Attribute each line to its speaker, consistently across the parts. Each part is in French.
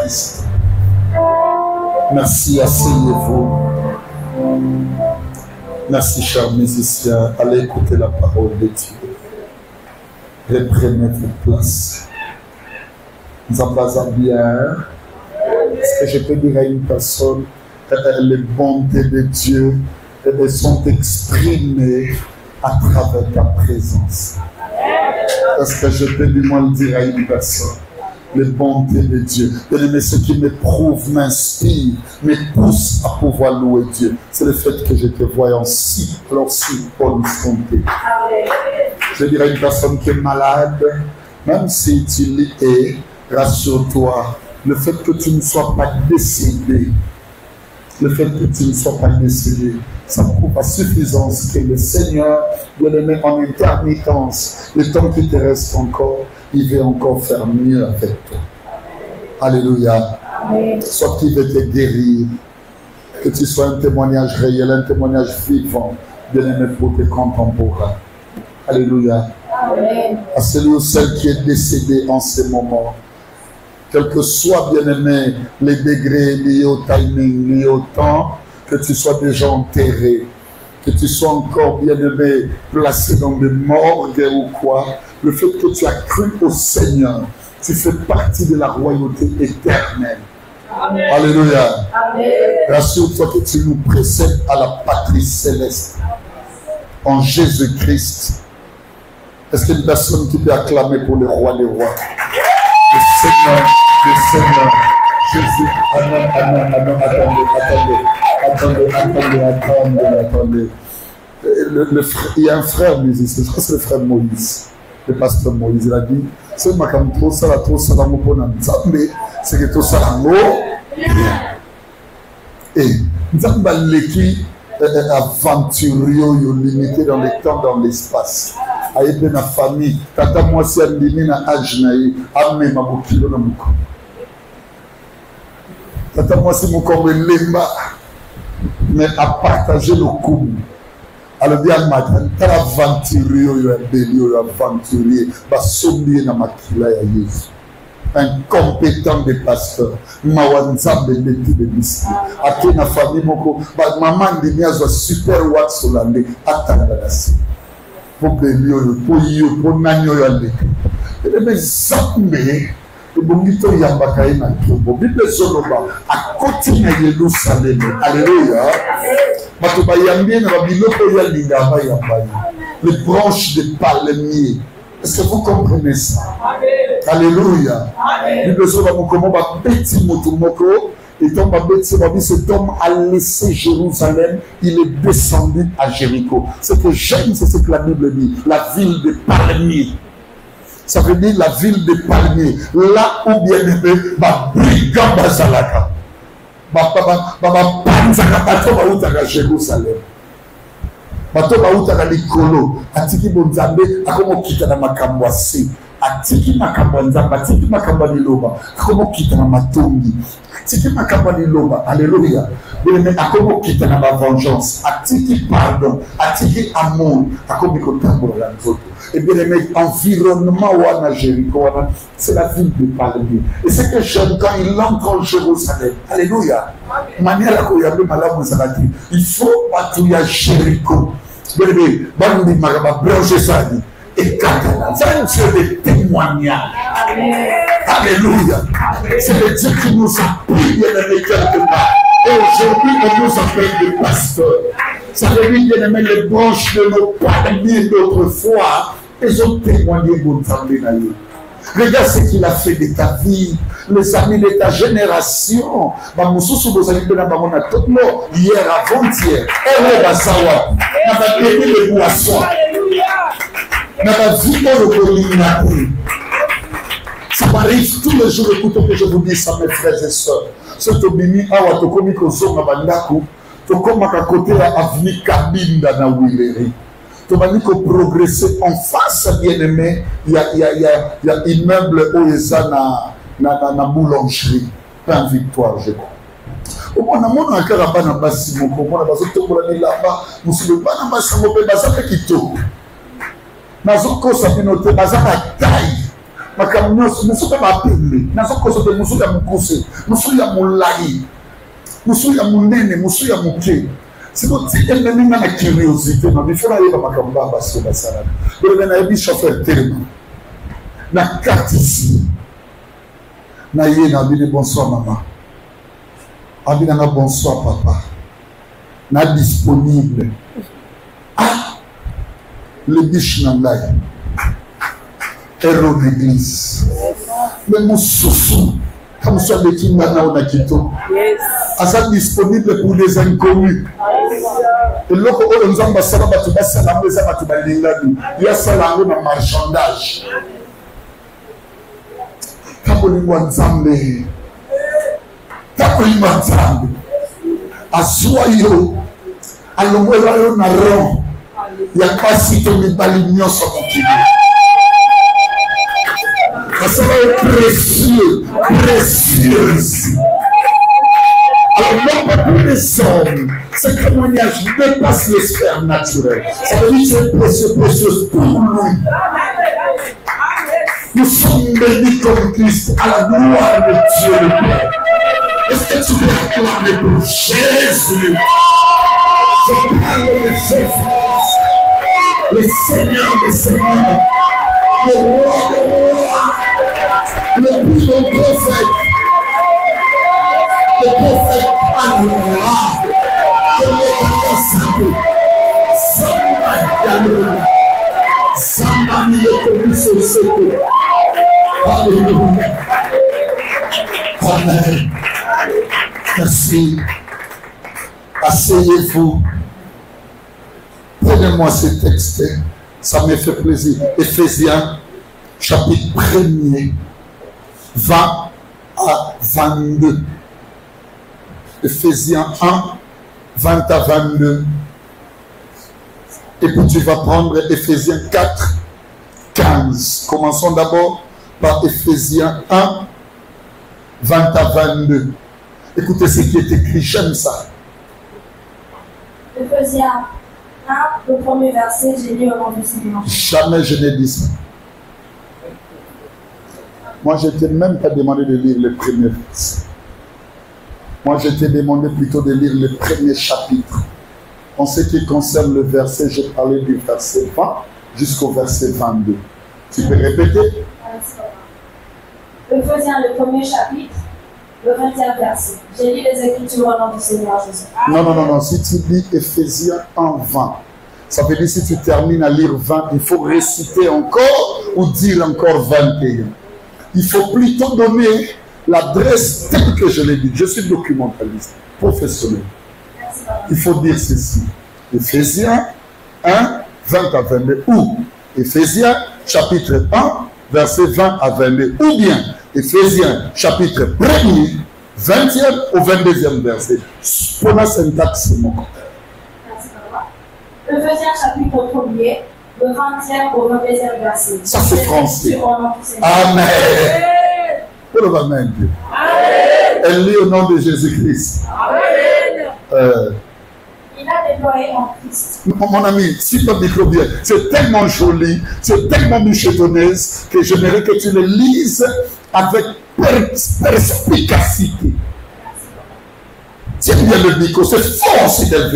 Speaker 1: Christ. Merci, asseyez-vous. Merci, chers musiciens. Allez écouter la parole de Dieu. Reprenez votre place. Nous avons bien. Est-ce que je peux dire à une personne que les bontés de Dieu sont exprimées à travers ta présence? Est-ce que je peux du moins le dire à une personne? Les bontés de Dieu. Mais ce qui m'éprouve, m'inspire, me pousse à pouvoir louer Dieu. C'est le fait que je te vois en si bonne santé. Je dirais à une personne qui est malade, même si tu l'es, rassure-toi, le fait que tu ne sois pas décédé, ça prouve à suffisance que le Seigneur doit le mettre en intermittence. Le temps qui te reste encore, il veut encore faire mieux avec toi. Alléluia. Amen. Soit qu'il veut te guérir, que tu sois un témoignage réel, un témoignage vivant, bien-aimé pour tes contemporains. Alléluia. Amen. À celui ou celle qui est décédé en ce moment, quel que soit, bien-aimé, les degrés liés au timing, liés au temps, que tu sois déjà enterré, que tu sois encore, bien-aimé, placé dans des morgues ou quoi, le fait que tu as cru au Seigneur, tu fais partie de la royauté éternelle. Amen. Alléluia. Amen. Rassure-toi que tu nous précèdes à la patrie céleste en Jésus-Christ. Est-ce qu'il y a une personne qui peut acclamer pour le roi des rois? Le Seigneur, Jésus. Amen, amen, amen. Attendez. Il y a un frère musicien, je crois que c'est le frère Moïse, le pasteur Moïse. Il a dit, c'est ma cam trop ça la mopona nzambe, c'est que tout ça la mot bien. Et nzambe leki aventurio yo limité dans le temps, dans l'espace. Aïe ben la famille, tata moi si andimi na âge na yi, ame mabokilo na muko. Tata moi si muko lemba, mais à partager le coup. Alors bien matin, t'as aventurier, aventurier, bah sommier na makila ya Yesu. Incompétent de pasteur, mawanzambe neti de misi. Ake na famille moko, bah maman de miazo super wat solande, atanga nasi. Pour que l'yo, pour yo, pour nanyo yale. Et les zambe, le bongito yambakaye na tobo. Bible soloba, à côté na Yerusalem. Alléluia. Matoba yambie na babiloko yalinga ba yambaye. Les branches de palmier. Est-ce que vous comprenez ça? Alléluia. Bible soloba mokomo ba petit motomoko. Et donc, cet homme a laissé Jérusalem, il est descendu à Jéricho. Ce que j'aime, c'est ce que la Bible dit, la ville des palmiers. Ça veut dire la ville des palmiers. Là où bien aimé, ma brigade bazalaka. Ma panzaka bato bautaka Jérusalem. Bato bautaka likolo. Atiki bonzambe, akomo kita na makambwasi. Atiki makambwanzamba, atiki makambwaniloba. Akomo kita na matongi. Atiki makambwaniloba. Alléluia. Mais akomo kita na ma vengeance. Atiki pardon. Atiki amour. Akomo kotambo la nzoto. Et bien aimé, environnement wana Jéricho, c'est la ville de palmiers. Et c'est que j'aime quand il entre en Jérusalem. Alléluia. Manière à quoi il faut patrouiller à Jéricho. Bien aimé, bandi magaba branché ça dit. Et Katana, c'est un Dieu de témoignage. Alléluia. C'est le Dieu qui nous a pris bien aimé quelque part. Et aujourd'hui, on nous appelle des pasteurs. Ça veut dire bien aimé les branches de nos palmiers d'autrefois. Ils ont témoigné de notre famille. Regarde ce qu'il a fait de ta vie, les amis de ta génération. Hier, avant-hier, les boissons. Ça m'arrive tous les jours, écoutez que je vous dis ça, mes frères et sœurs. Ce tobini, awa tokomi kozonga bandako, tokoma ka côté à avenue Kabinda na Wileri. Tu vas dire que progresser en face, bien aimé, il y a immeuble Oesa na boulangerie, pain victoire, je crois. Au moins, on a un carabane à Bassi, on a besoin de là-bas, nous ne sommes pas dans Bassi, on peut pas qui tout. Nous avons noté, taille. Makamunos, Musuka Mapili, Nasokoso de Musuka Mukuse, Musuya Mulai, Musuya Munene, Musuya Muke. C'est pour dire qu'elle n'a pas de curiosité, mais il faut aller à Makamba sur la salade. Vous avez un chauffeur tellement. Na carte ici. Na yé na bine bonsoir maman. Abina na bonsoir papa. Na disponible. Ah, le biche n'a pas. Héros d'église. Mais mon sousou, comme ça, les qui maintenant on a quitté. Ça disponible pour les inconnus. Et là, quand on a un bassin, il y a ça là, on a marchandage. Quand on a un ensemble, quand on a un ensemble, à soyaux, à l'ombrelle, on a rond. Il n'y a pas si tu n'es pas l'union sur mon kilo. Ça va être précieux, précieuse. Alors, non, pour les hommes, ce témoignage dépasse les sphères naturelles. Ça veut dire que c'est précieux, précieuse pour lui. Nous sommes bénis comme Christ à la gloire de Dieu le Père. Est-ce que tu veux acclamer pour Jésus? Je parle de Jésus, le Seigneur des Seigneurs, le roi des rois, le plus grand prophète. Le prophète Allah, Alléluia. Amen. Merci. Asseyez-vous. Prenez-moi ce texte. Ça me fait plaisir. Éphésiens, chapitre 1er, 20 à 22. Éphésiens 1, 20 à 22. Et puis tu vas prendre Éphésiens 4, 15. Commençons d'abord par Éphésiens 1, 20 à 22. Écoutez ce qui est écrit, j'aime ça.
Speaker 2: Éphésiens 1, le premier verset, j'ai lu au nom du Seigneur.
Speaker 1: Jamais je n'ai dit ça. Moi, je ne t'ai même pas demandé de lire le premier verset. Moi, je t'ai demandé plutôt de lire le premier chapitre. En ce qui concerne le verset, j'ai parlé du verset 20 jusqu'au verset 22. Tu peux répéter?
Speaker 2: Éphésiens, le premier chapitre, le 21 verset. J'ai lu les Écritures au nom du Seigneur Jésus.
Speaker 1: Non. Si tu lis Éphésiens 1, 20, ça veut dire si tu termines à lire 20, il faut réciter encore ou dire encore 21. Il faut plutôt donner l'adresse telle que je l'ai dit. Je suis documentaliste, professionnel. Il faut dire ceci. Éphésiens 1, 20 à 22. Ou Éphésiens chapitre 1, verset 20 à 22. Ou bien Éphésiens chapitre 1er, 20e au 22e verset. Pour la syntaxe, c'est mon côté.
Speaker 2: Éphésiens chapitre 1er, le 20e au 22e verset.
Speaker 1: Ça c'est français. Amen. Pour le Amen. Elle lit au nom de Jésus-Christ.
Speaker 2: Amen. Il a déployé en Christ.
Speaker 1: Mon ami, si ton micro bien, c'est tellement joli, c'est tellement michetonnais que j'aimerais que tu le lises avec perspicacité. Tiens bien le micro, c'est fort si elle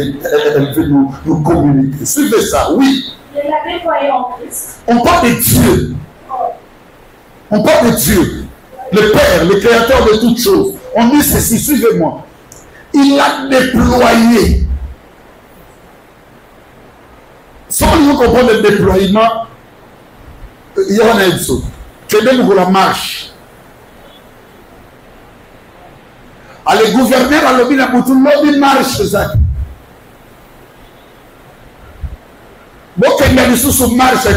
Speaker 1: veut nous communiquer. Suivez ça, oui.
Speaker 2: Il a déployé en Christ.
Speaker 1: On parle de Dieu. On parle de Dieu. Le Père, le Créateur de toutes choses. On dit ceci, suivez-moi. Il a déployé. Sans nous comprendre le déploiement, il y a un chose. Que donne la marche. Le gouverneur a lobby la bouton, lobby marche, ça. Bon, qu'il y a des sous marche,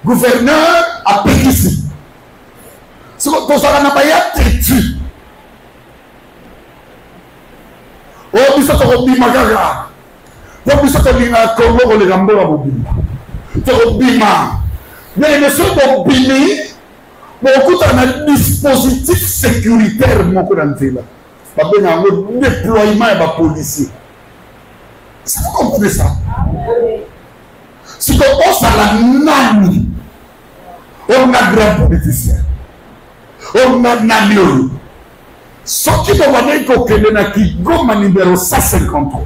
Speaker 1: gouverneur a pris ici. C'est comme ça qu'on n'a pas têtu. Oh, mais ça, c'est un bimagaga. Donc, ça, c'est un Congo, on les rambo à Bobima. C'est un bima. Mais le seul bobimi, beaucoup de dispositif sécuritaire, mon courant là. Il y a un déploiement et un policier. Vous comprenez ça? Si on pense à la nani, On a grand politicien. On a Naniolu. Ce qui doit dire que Kigoma numéro 153.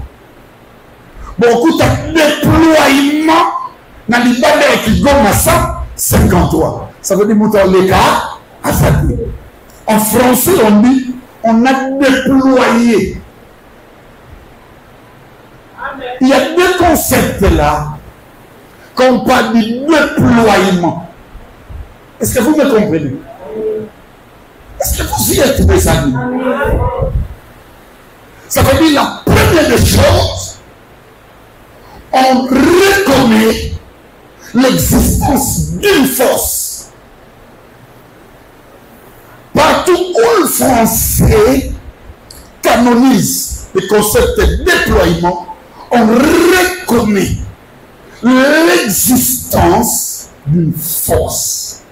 Speaker 1: Beaucoup de déploiement dans les bandes qui Kigoma 153. Ça veut dire que l'écart à ça. En français, on dit on a déployé. Il y a deux concepts là qu'on parle du déploiement. Est-ce que vous me comprenez? Est-ce que vous y êtes, mes amis? Ça veut dire la première des choses, on reconnaît l'existence d'une force. Partout où le français canonise le concept de déploiement, on reconnaît l'existence d'une force.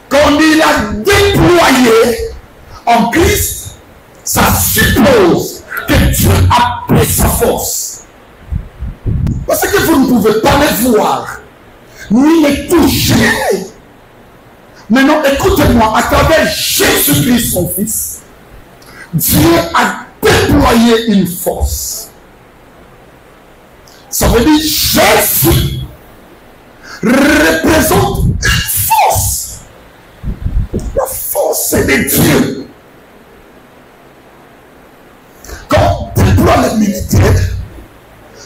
Speaker 1: Quand on dit la déployer en Christ, ça suppose que Dieu a pris sa force. Parce que vous ne pouvez pas le voir, ni le toucher. Maintenant, écoutez-moi, à travers Jésus-Christ, son Fils, Dieu a déployé une force. Ça veut dire Jésus représente une force. La force est de Dieu. Quand on déploie les militaires,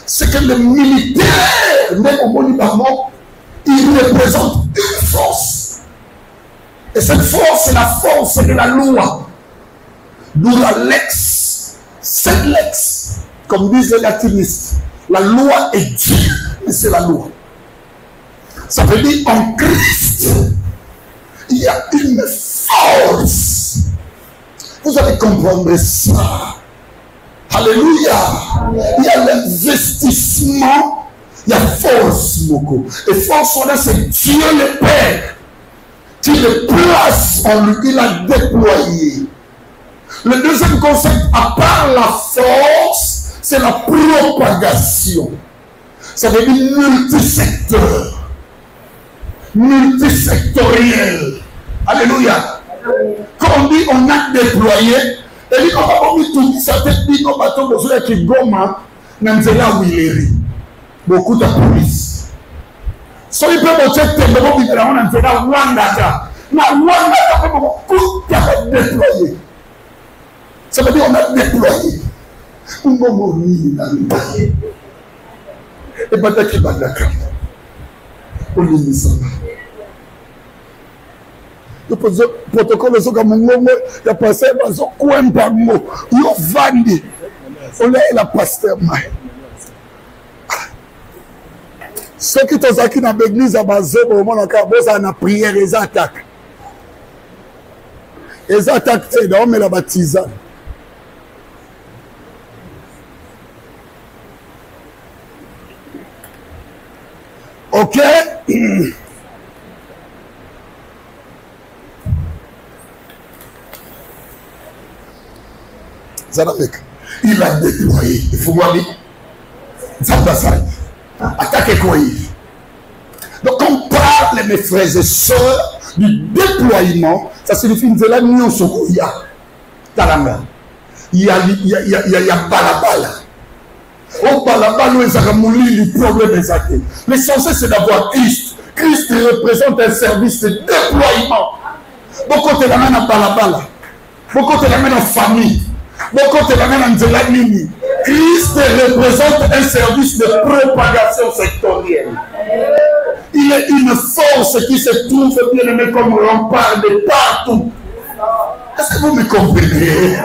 Speaker 1: c'est que le militaire, même au monument, il représente une force. Et cette force, c'est la force de la loi. D'où la lex, c'est lex, comme disent les latinistes. La loi est Dieu, mais c'est la loi. Ça veut dire en Christ, il y a une force. Vous allez comprendre ça. Alléluia. Il y a l'investissement, il y a force, beaucoup. Et force, c'est Dieu le Père qui le place en lui, il a déployé. Le deuxième concept, à part la force, c'est la propagation. Ça veut dire multisecteur, multisectoriel. Alléluia. Quand on dit on a déployé, et dit on a tout dit, ça fait dit qu'on bateau besoin qui goma, n'enzela Willeri. Beaucoup de police. So il peut montrer que le monde on n'enzela Wanda. Na Wanda, beaucoup de déployé. Ça veut dire on a déployé. On va mourir dans le et pas qui va d'accord. On lit ça. Le protocole est comme un mot, il y a passé dans un coin par mot. Il y a vendu. On est la pasteur. Ceux qui sont aquí dans l'église à Bazé, au moment où on a prière, les attaques. Les attaques, c'est d'homme et la baptisane. Ok? Il a déployé. Il faut voir. Attaque quoi? Donc, on parle, mes frères et sœurs, du déploiement. Ça signifie que la union sur Kouya. Talanga. Il y a balabala. Au balabala, nous avons le problème exact. L'essentiel, c'est d'avoir Christ. Christ représente un service de déploiement. Beaucoup de la main en balabala. Beaucoup de la main en famille. Beaucoup de la main en Zelanini. Christ représente un service de propagation sectorielle. Il est une force qui se trouve bien aimé comme rempart de partout. Est-ce que vous me comprenez?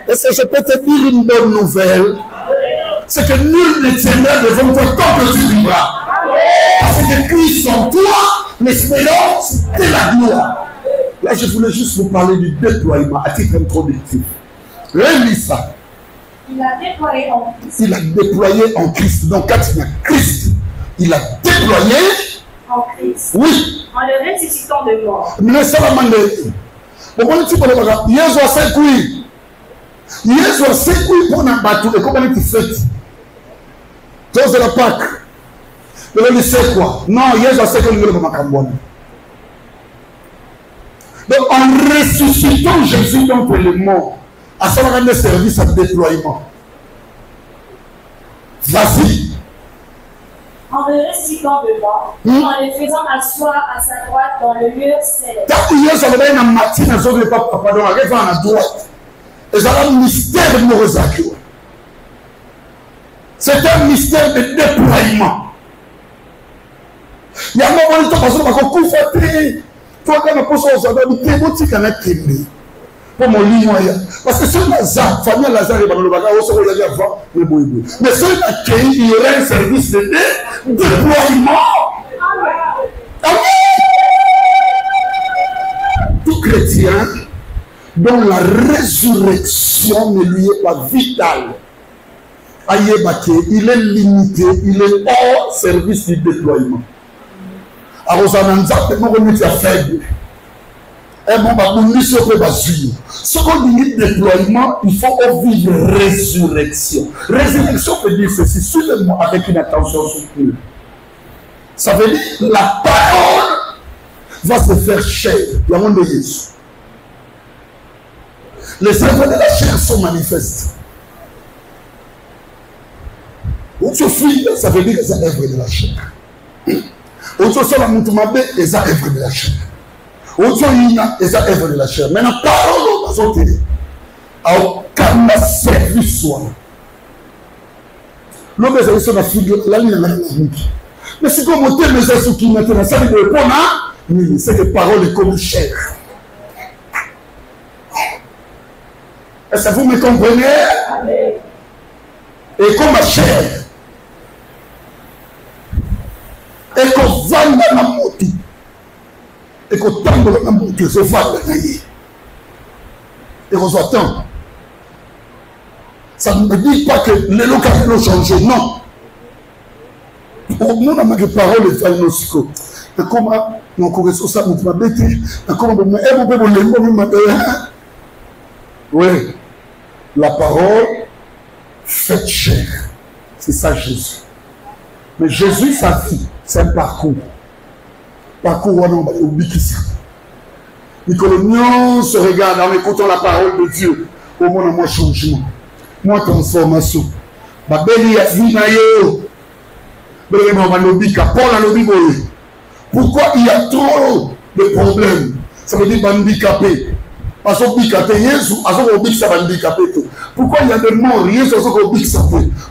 Speaker 1: Est-ce que je peux te dire une bonne nouvelle? C'est que nul ne tiendra devant toi tant que tu vivras. Parce que Christ en toi, l'espérance de la gloire. Là, je voulais juste vous parler du déploiement à titre introductif. Relis ça.
Speaker 2: Il a déployé en Christ.
Speaker 1: Il a déployé en Christ. Donc, quand il y a Christ, il a déployé
Speaker 2: en Christ.
Speaker 1: Oui.
Speaker 2: En le ressuscitant de mort.
Speaker 1: Mais ça va demander. Pourquoi tu peux le dire? Yesu a sécuit. Yesu a sécuit pour un bateau. Et comment tu fais? Chose de la Pâque. Il sait quoi? Non, Jésus sait que nous ne sommes pas. Donc en ressuscitant Jésus d'entre les morts, à ça va rendre service à déploiement. Vas-y.
Speaker 2: En me ressuscitant de mort, en les faisant asseoir à sa droite dans le lieu céleste.
Speaker 1: Tant que Jésus avait une matinée, à son papa, pardon, arrive à la droite. Et ça a un mystère de Morozakio. C'est un mystère de déploiement. Il y a un moment où il y a un coup fait. Toi, quand on pose aux adultes, il y a un petit canard qui est pour mon lit moyen. Parce que sur Lazare, famille Lazare, il y a un bagage, on se avant, mais sur la pays, il y aurait un service de déploiement. Amen. Tout chrétien dont la résurrection ne lui est pas vitale, il est limité, il est hors service du déploiement. Alors, ça n'a pas faible. Ce qu'on dit déploiement, il faut vivre résurrection. Résurrection veut dire ceci, suivez-moi avec une attention soutenue. Ça veut dire la parole va se faire chair. Il y a un de Jésus. Les œuvres de la chair sont manifestes. Autre fille, ça veut dire que c'est œuvre de la chair. Autre chose, la moutoumabé, c'est œuvre de la chair. Autre ina, c'est œuvre de la chair. Maintenant, parole, on va se alors, quand on service soit. L'homme est sur la figure, la ligne est la ligne. Mais si comme on t'aime les gens qui maintenant, ça veut dire oui, c'est que parole est comme chair. Est-ce que vous me comprenez? Et comme ma chair. Et qu'on vende dans la moto. Et qu'on tombe dans la moto, se vend dans la vie. Et qu'on s'attend. Ça ne me dit pas que les locaux ont changé, non. Pour nous, on a des paroles de diagnostic. Et comment on connaît ça, on m'a bêté. Et comment on m'a bêté. Oui. La parole fait chair. C'est ça Jésus. Mais Jésus, sa vie, c'est un parcours. Parcours où on a oublié qui c'est. Et que l'union se regarde en écoutant la parole de Dieu. Au moins, moi, changement. Moi, transformation. Ma belle a vu naïo. Pourquoi il y a trop de problèmes? Ça veut dire handicapé. Parce que handicapé, handicapé. Pourquoi il y a des morts?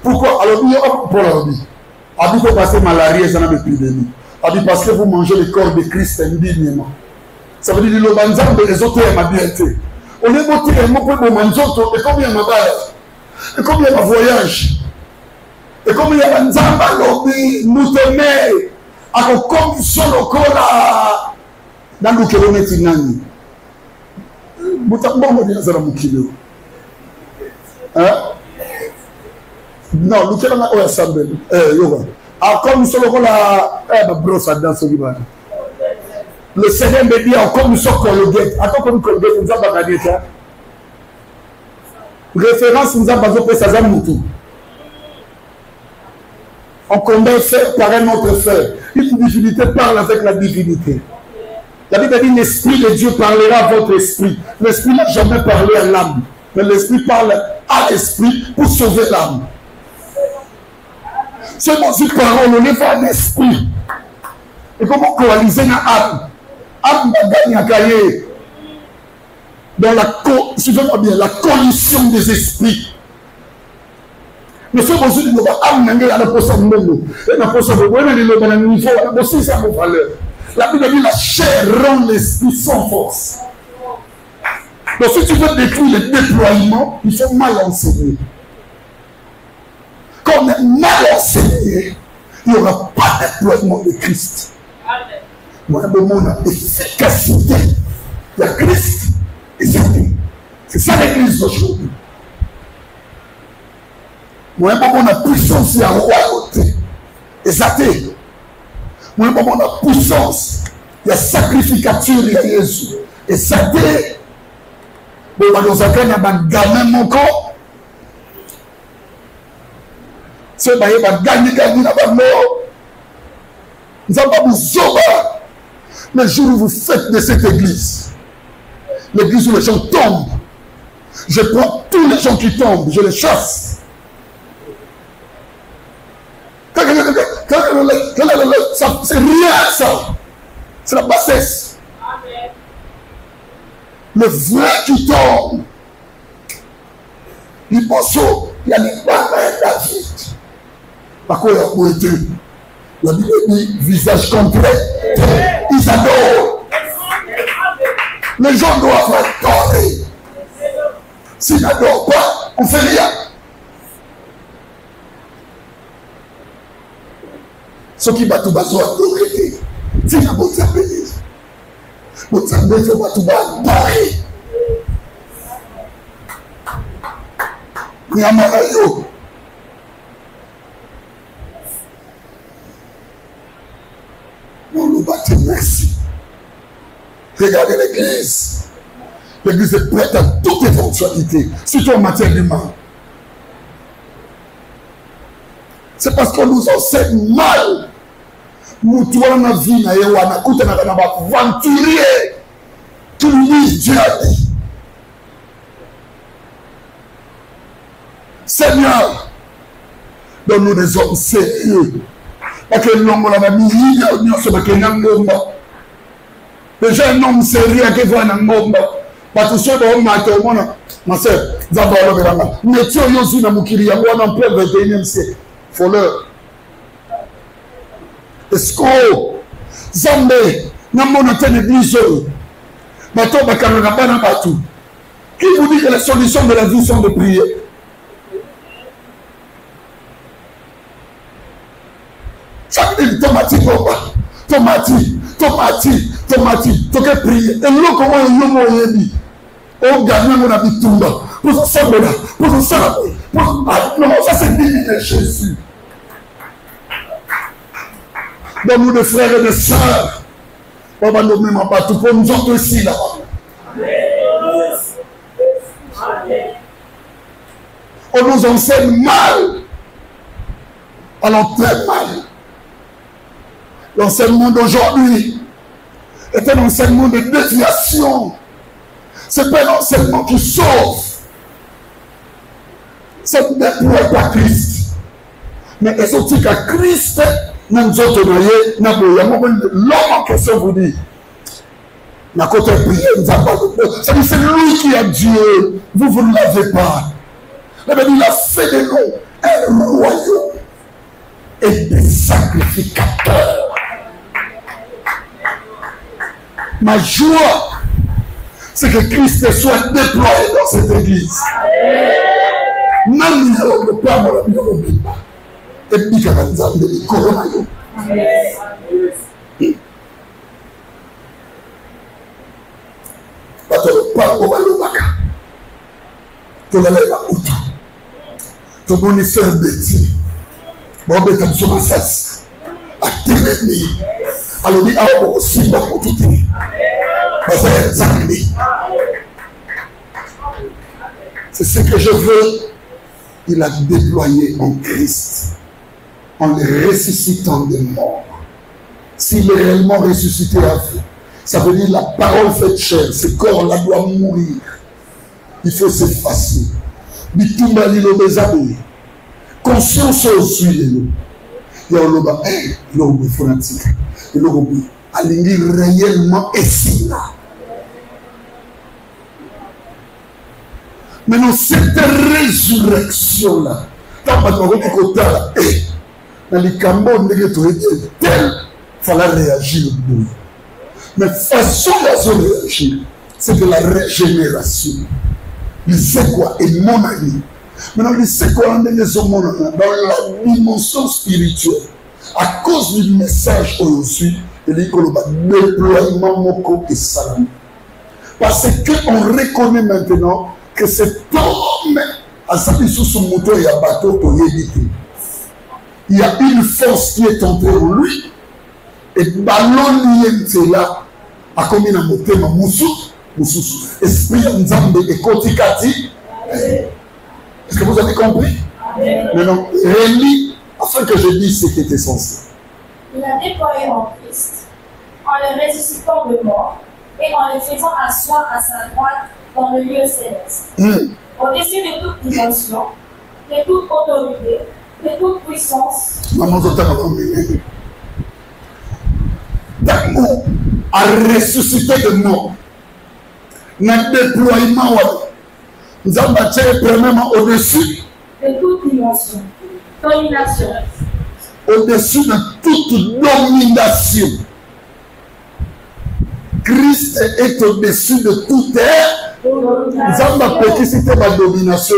Speaker 1: Pourquoi? Alors, il y a pour la vie. Il faut passer malaria, ça n'a pas épidémie. Parce que vous mangez le corps de Christ indignement. Ça veut dire que le banzan de les autres m'a bien été. On est monté un mot pour le manzoto. Et combien ma balle? Et combien ma voyage? Et combien ma nzamba lobby nous temer à la condition de cola dans le kilomètre nani. Moutambo m'a ça mon kilo. Hein? Non, le kilomètre est assemblé. Yoga. Alors comme nous sommes là, ma brosse à danse au Liban. Le Seigneur me dit encore nous sommes colguettes. Attends qu'on nous colguettes, nous avons pas gagné ça. Référence, nous avons pas fait ça moutou. On combat faire par un autre faire. Une divinité parle avec la divinité. La Bible dit l'Esprit de Dieu parlera à votre esprit. L'Esprit n'a jamais parlé à l'âme. Mais l'Esprit parle à l'Esprit pour sauver l'âme. C'est dans cette parole, on est vers l'Esprit. Et comment coaliser une âme? Âme va gagner à gagner. Dans la coalition des esprits. Mais ce que vous dites, la Bible dit la chair rend l'esprit sans force. Donc si tu veux décrire le déploiement, il faut mal enseigner. Quand on est mal enseigné, il n'y aura pas de déploiement de Christ. Moi, mon efficacité, il y a Christ et c'est ça l'église d'aujourd'hui. Moi, on a puissance et la royauté. Et ça t'est. Moi, on a puissance. Il y a sacrificature, il y a Jésus. Et ça t'est. Bon, on a un gamin, mon corps. C'est un gagner, dans la mort. Nous avons pas besoin. Le jour où vous faites de cette église, l'église où les gens tombent, je prends tous les gens qui tombent, je les chasse. C'est rien ça. C'est la bassesse. Le vrai qui tombe. Il pense qu'il y a des balles David. Par quoi il y a beau été. La Bible dit visage complet. Ils adorent. Les gens doivent adorer. S'ils n'adorent pas, on ne fait rien. Ce qui va tout bas soit adorer. C'est la bonne appelée. Bonne appelée, c'est pas tout bas adorer. Mais à Marayo, on nous bat merci. Regardez l'église. L'église est prête à toute éventualité, surtout en matière d'humain. C'est parce qu'on nous enseigne mal. Nous, toi, dans la vie, on a écouté un aventurier qui lui Dieu a dit. Seigneur, donne-nous des hommes sérieux. Parce que l'homme, on a mis déjà un homme sérieux qui voit un homme. Parce que ceux qui ont ma soeur, d'abord, mais tu as aussi dans mon kiri, on en plein 21e siècle. Faut l'heure. Est-ce que Zambé, n'a pas été église, bateau, bakalona, bana, batou. Qui vous dit que les solutions de la vie sont de prier? Chaque ville, tomati, tu peux prier. Et l'eau, comment il y a dit? On gagne, on habite tout là. Pour ça, pour ça, non, ça c'est digne Jésus. Donne-nous des frères et des sœurs. On va nous même pas tout pour nous autres aussi là. On nous enseigne mal. Alors très mal. L'enseignement d'aujourd'hui est un enseignement de déviation. Ce n'est pas un enseignement qui sauve. C'est déploie par Christ. Mais est-ce qu'à Christ, nous autres, l'homme en question vous dit, la côté prière, c'est lui qui a Dieu. Vous ne l'avez pas. Il a fait de nous un royaume et des sacrificateurs. Ma joie, c'est que Christ soit déployé dans cette église. Même le pas mon ami et puis quand on a des coronavirus. Parce que pas au Balobaka. Tout le monde est là. Tout le monde est fait un bêtise. Bon, ben, comme sur ma face. À téléviser. Alors, il y a aussi beaucoup de temps. C'est ce que je veux. Il a déployé en Christ, en le ressuscitant des morts. S'il est réellement ressuscité à vous, ça veut dire la parole faite chair, ce corps-là doit mourir. Il faut s'effacer. Conscience aussi. Il y a le fanatique. Il y a réellement ici là. Maintenant, cette résurrection-là, dans les Cambodges, il fallait réagir. Mais façon de réagir, c'est de la régénération. Il sait quoi? Et mon ami. Maintenant, il sait quoi? Dans la dimension spirituelle, à cause du message aujourd'hui, il dit que le déploiement moko et salam. Parce qu'on reconnaît maintenant que cet homme a saisi sous son moteur et un bateau pour éviter. Il y a une force qui est entrée en lui. Et ballon lié là, a commis un moteur, esprit Nzambe et Kotikati. Est-ce que vous avez compris? Maintenant, relis afin que je dise ce qui est essentiel.
Speaker 2: il a déployé en Christ, en le ressuscitant de mort et en le faisant asseoir à sa droite dans le lieu céleste, au-dessus de toute dimension, de toute autorité, de toute puissance.
Speaker 1: D'amour a ressuscité de mort. Notre déploiement, nous avons bâti premièrement au-dessus
Speaker 2: de toute dimension, domination.
Speaker 1: Au-dessus de toute domination. Christ est au-dessus de toute terre. Nous avons bâti c'était ma domination.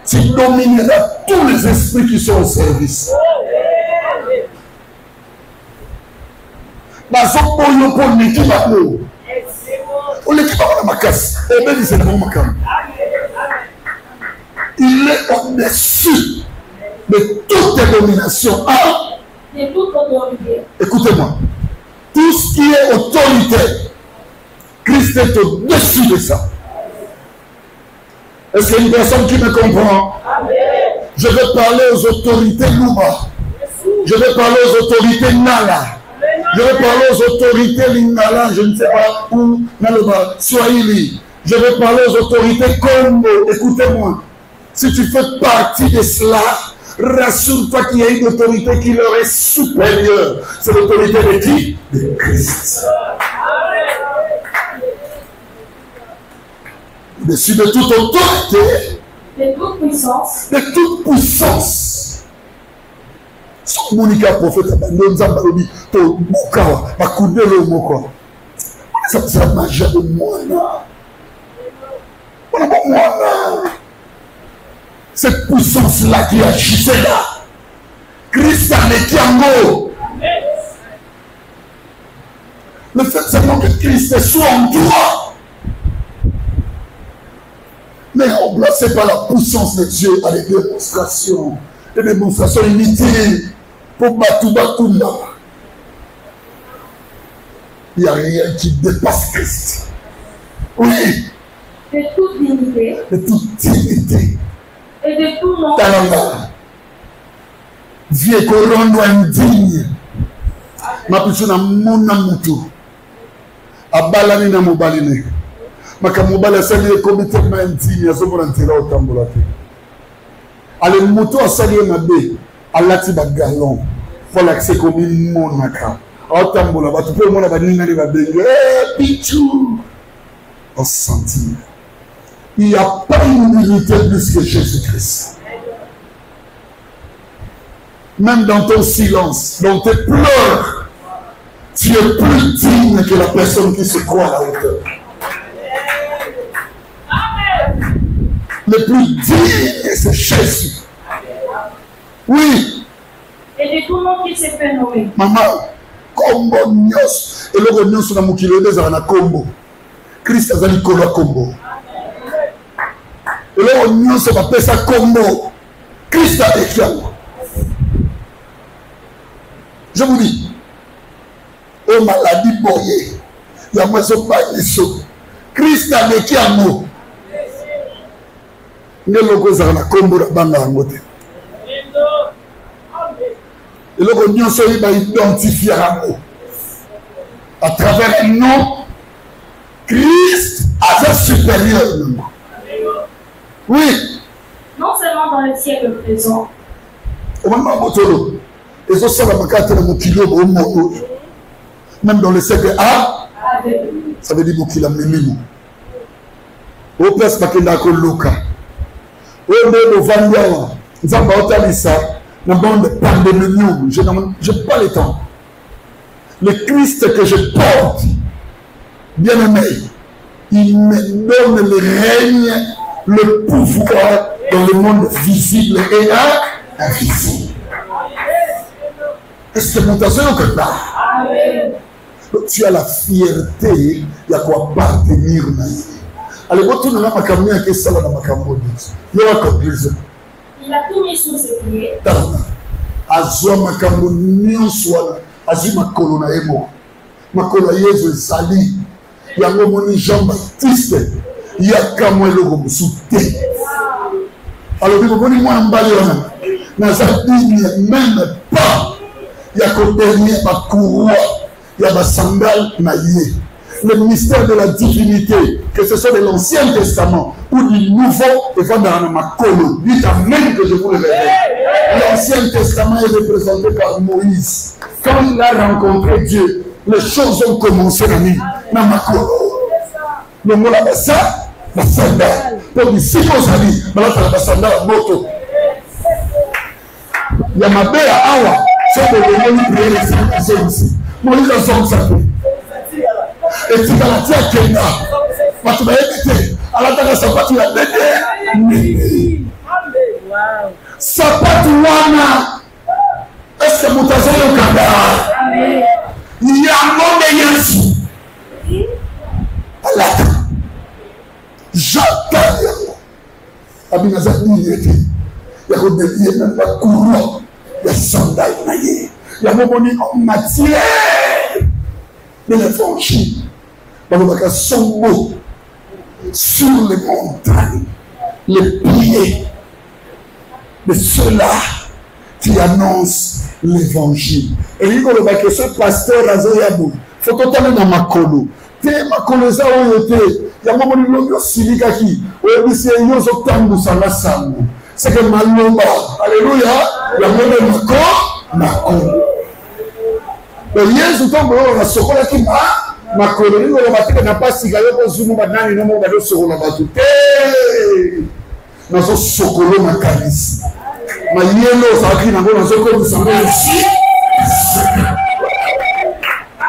Speaker 1: Tu domineras tous les esprits qui sont au service. Il est au-dessus de toute domination.
Speaker 2: De toute autorité.
Speaker 1: Écoutez-moi. Tout ce qui est autorité, Christ est au-dessus de ça. Est-ce qu'il y a une personne qui me comprend? Amen. Je vais parler aux autorités Louba. Je vais parler aux autorités Nala. Je vais parler aux autorités Lingala, je ne sais pas où, Naloba, Swahili. Je vais parler aux autorités Congo. Écoutez-moi. Si tu fais partie de cela, rassure-toi qu'il y a une autorité qui leur est supérieure. C'est l'autorité de qui? De Christ. Au-dessus de toute autorité,
Speaker 2: de toute puissance,
Speaker 1: de toute puissance. Si Monica prophète, ça m'a jamais moi là. Cette puissance-là qui agissait là, Christ en est Kiango. Le fait seulement que Christ soit en toi. Mais remplacé par la puissance de Dieu à des démonstrations inutiles pour Batoubakounda. Il n'y a rien qui dépasse Christ. Oui.
Speaker 2: De toute dignité.
Speaker 1: De toute dignité.
Speaker 2: Et de tout nom.
Speaker 1: Talanga. Vieux corondo indigne. Ma piscina mona mutu. Abalani na mobaline. Makamobala sali comité indigne. Azomona ntela otambola te. Ale mutu asali mabe. Alati ba galon. Pour l'accès comme monaka. Otambola ba tu peux mona ba ninga ba bengue. Eh pichou. On sentit. Il n'y a pas une humilité plus que Jésus-Christ. Même dans ton silence, dans tes pleurs, tu es plus digne que la personne qui se croit à la hauteur. Le plus digne, c'est Jésus. Oui.
Speaker 2: Et de tout nom qui s'est fait nommer.
Speaker 1: Maman, Combo Nyos. Et le Nyos na mukilo des arana Combo. Christ a dit Combo. Et là, on se va appeler ça Combo. Christ a écrit. Je vous dis, aux maladies boyées, il y a moins de pas. Christ a écrit un mot. Il y a logos à la Combo de Banga Angote. Et là, on va identifier un mot. À travers un nom, Christ a un supérieur. Oui.
Speaker 2: Non seulement dans le siècle présent.
Speaker 1: Même dans le siècle A, ça veut dire qu'il a mis au place Makenda Koloka. Au nom de Vandiawa, nous avons entendu ça. Nous avons de pandémie. Je n'ai pas le temps. Le Christ que je porte, bien aimé, il me donne le règne, le pouvoir dans le monde visible et invisible. Est-ce que mon tasson est comme ça? Tu as la fierté, il y a quoi appartenir. Allez, vous tournez là, ma caméra qui est ça, dans ma caméra. Il y a quoi conclusion?
Speaker 2: Il a tout mis sous ses pieds.
Speaker 1: Azwa ma caméra, n'y soit là. Azwa ma colonna emo. Ma colonna Yesu sali. Il y a mon Jean-Baptiste. Il y a qu'à moi le gros souté. Alors, vous voyez moi en balé. même pas. Il y a qu'au dernier, ma courroie, il y a ma sandale naïe. Le mystère de la divinité, que ce soit de l'Ancien Testament ou du Nouveau, et dans ma colo. Dites amen que je vous le révèle. L'Ancien Testament est représenté par Moïse. Quand il a rencontré Dieu, les choses ont commencé dans ma colo. Le mot là, ça, la sandale. Donc, si vous avez dit, la sandale à moto. Il y a ma belle à Awa. C'est de venir prier les saints ici. Moïse a son sapin. Et tu vas la dire à Kenya. Tu vas éviter. À la tête de Sapatu, il a dédé. Sapatu wana. Est-ce que vous avez un cadavre? Il y a un monde de Yesu. À la tête. J'attends. Abinazar n'y était. Il y a des même pas courant. Il y a sandales naïe. Il y a en matière de l'évangile. Il y a son mot sur les montagnes, les pieds de ceux-là qui annoncent l'évangile. Et il y a que ce pasteur Azoyabou, il faut totalement dans ma colo. Makolo za oyote ya mama ni logo silikaki oyebisi yozo tambu sanga sango c'est que malomba alléluia ya mama makolo le yesu tombo na sokola ki makolo ni lo bateka na pasi ga yo zumu banani no mo ba do sokola batu na so sokolo makanisi ma yelo sakina na ngona sokolo sango ici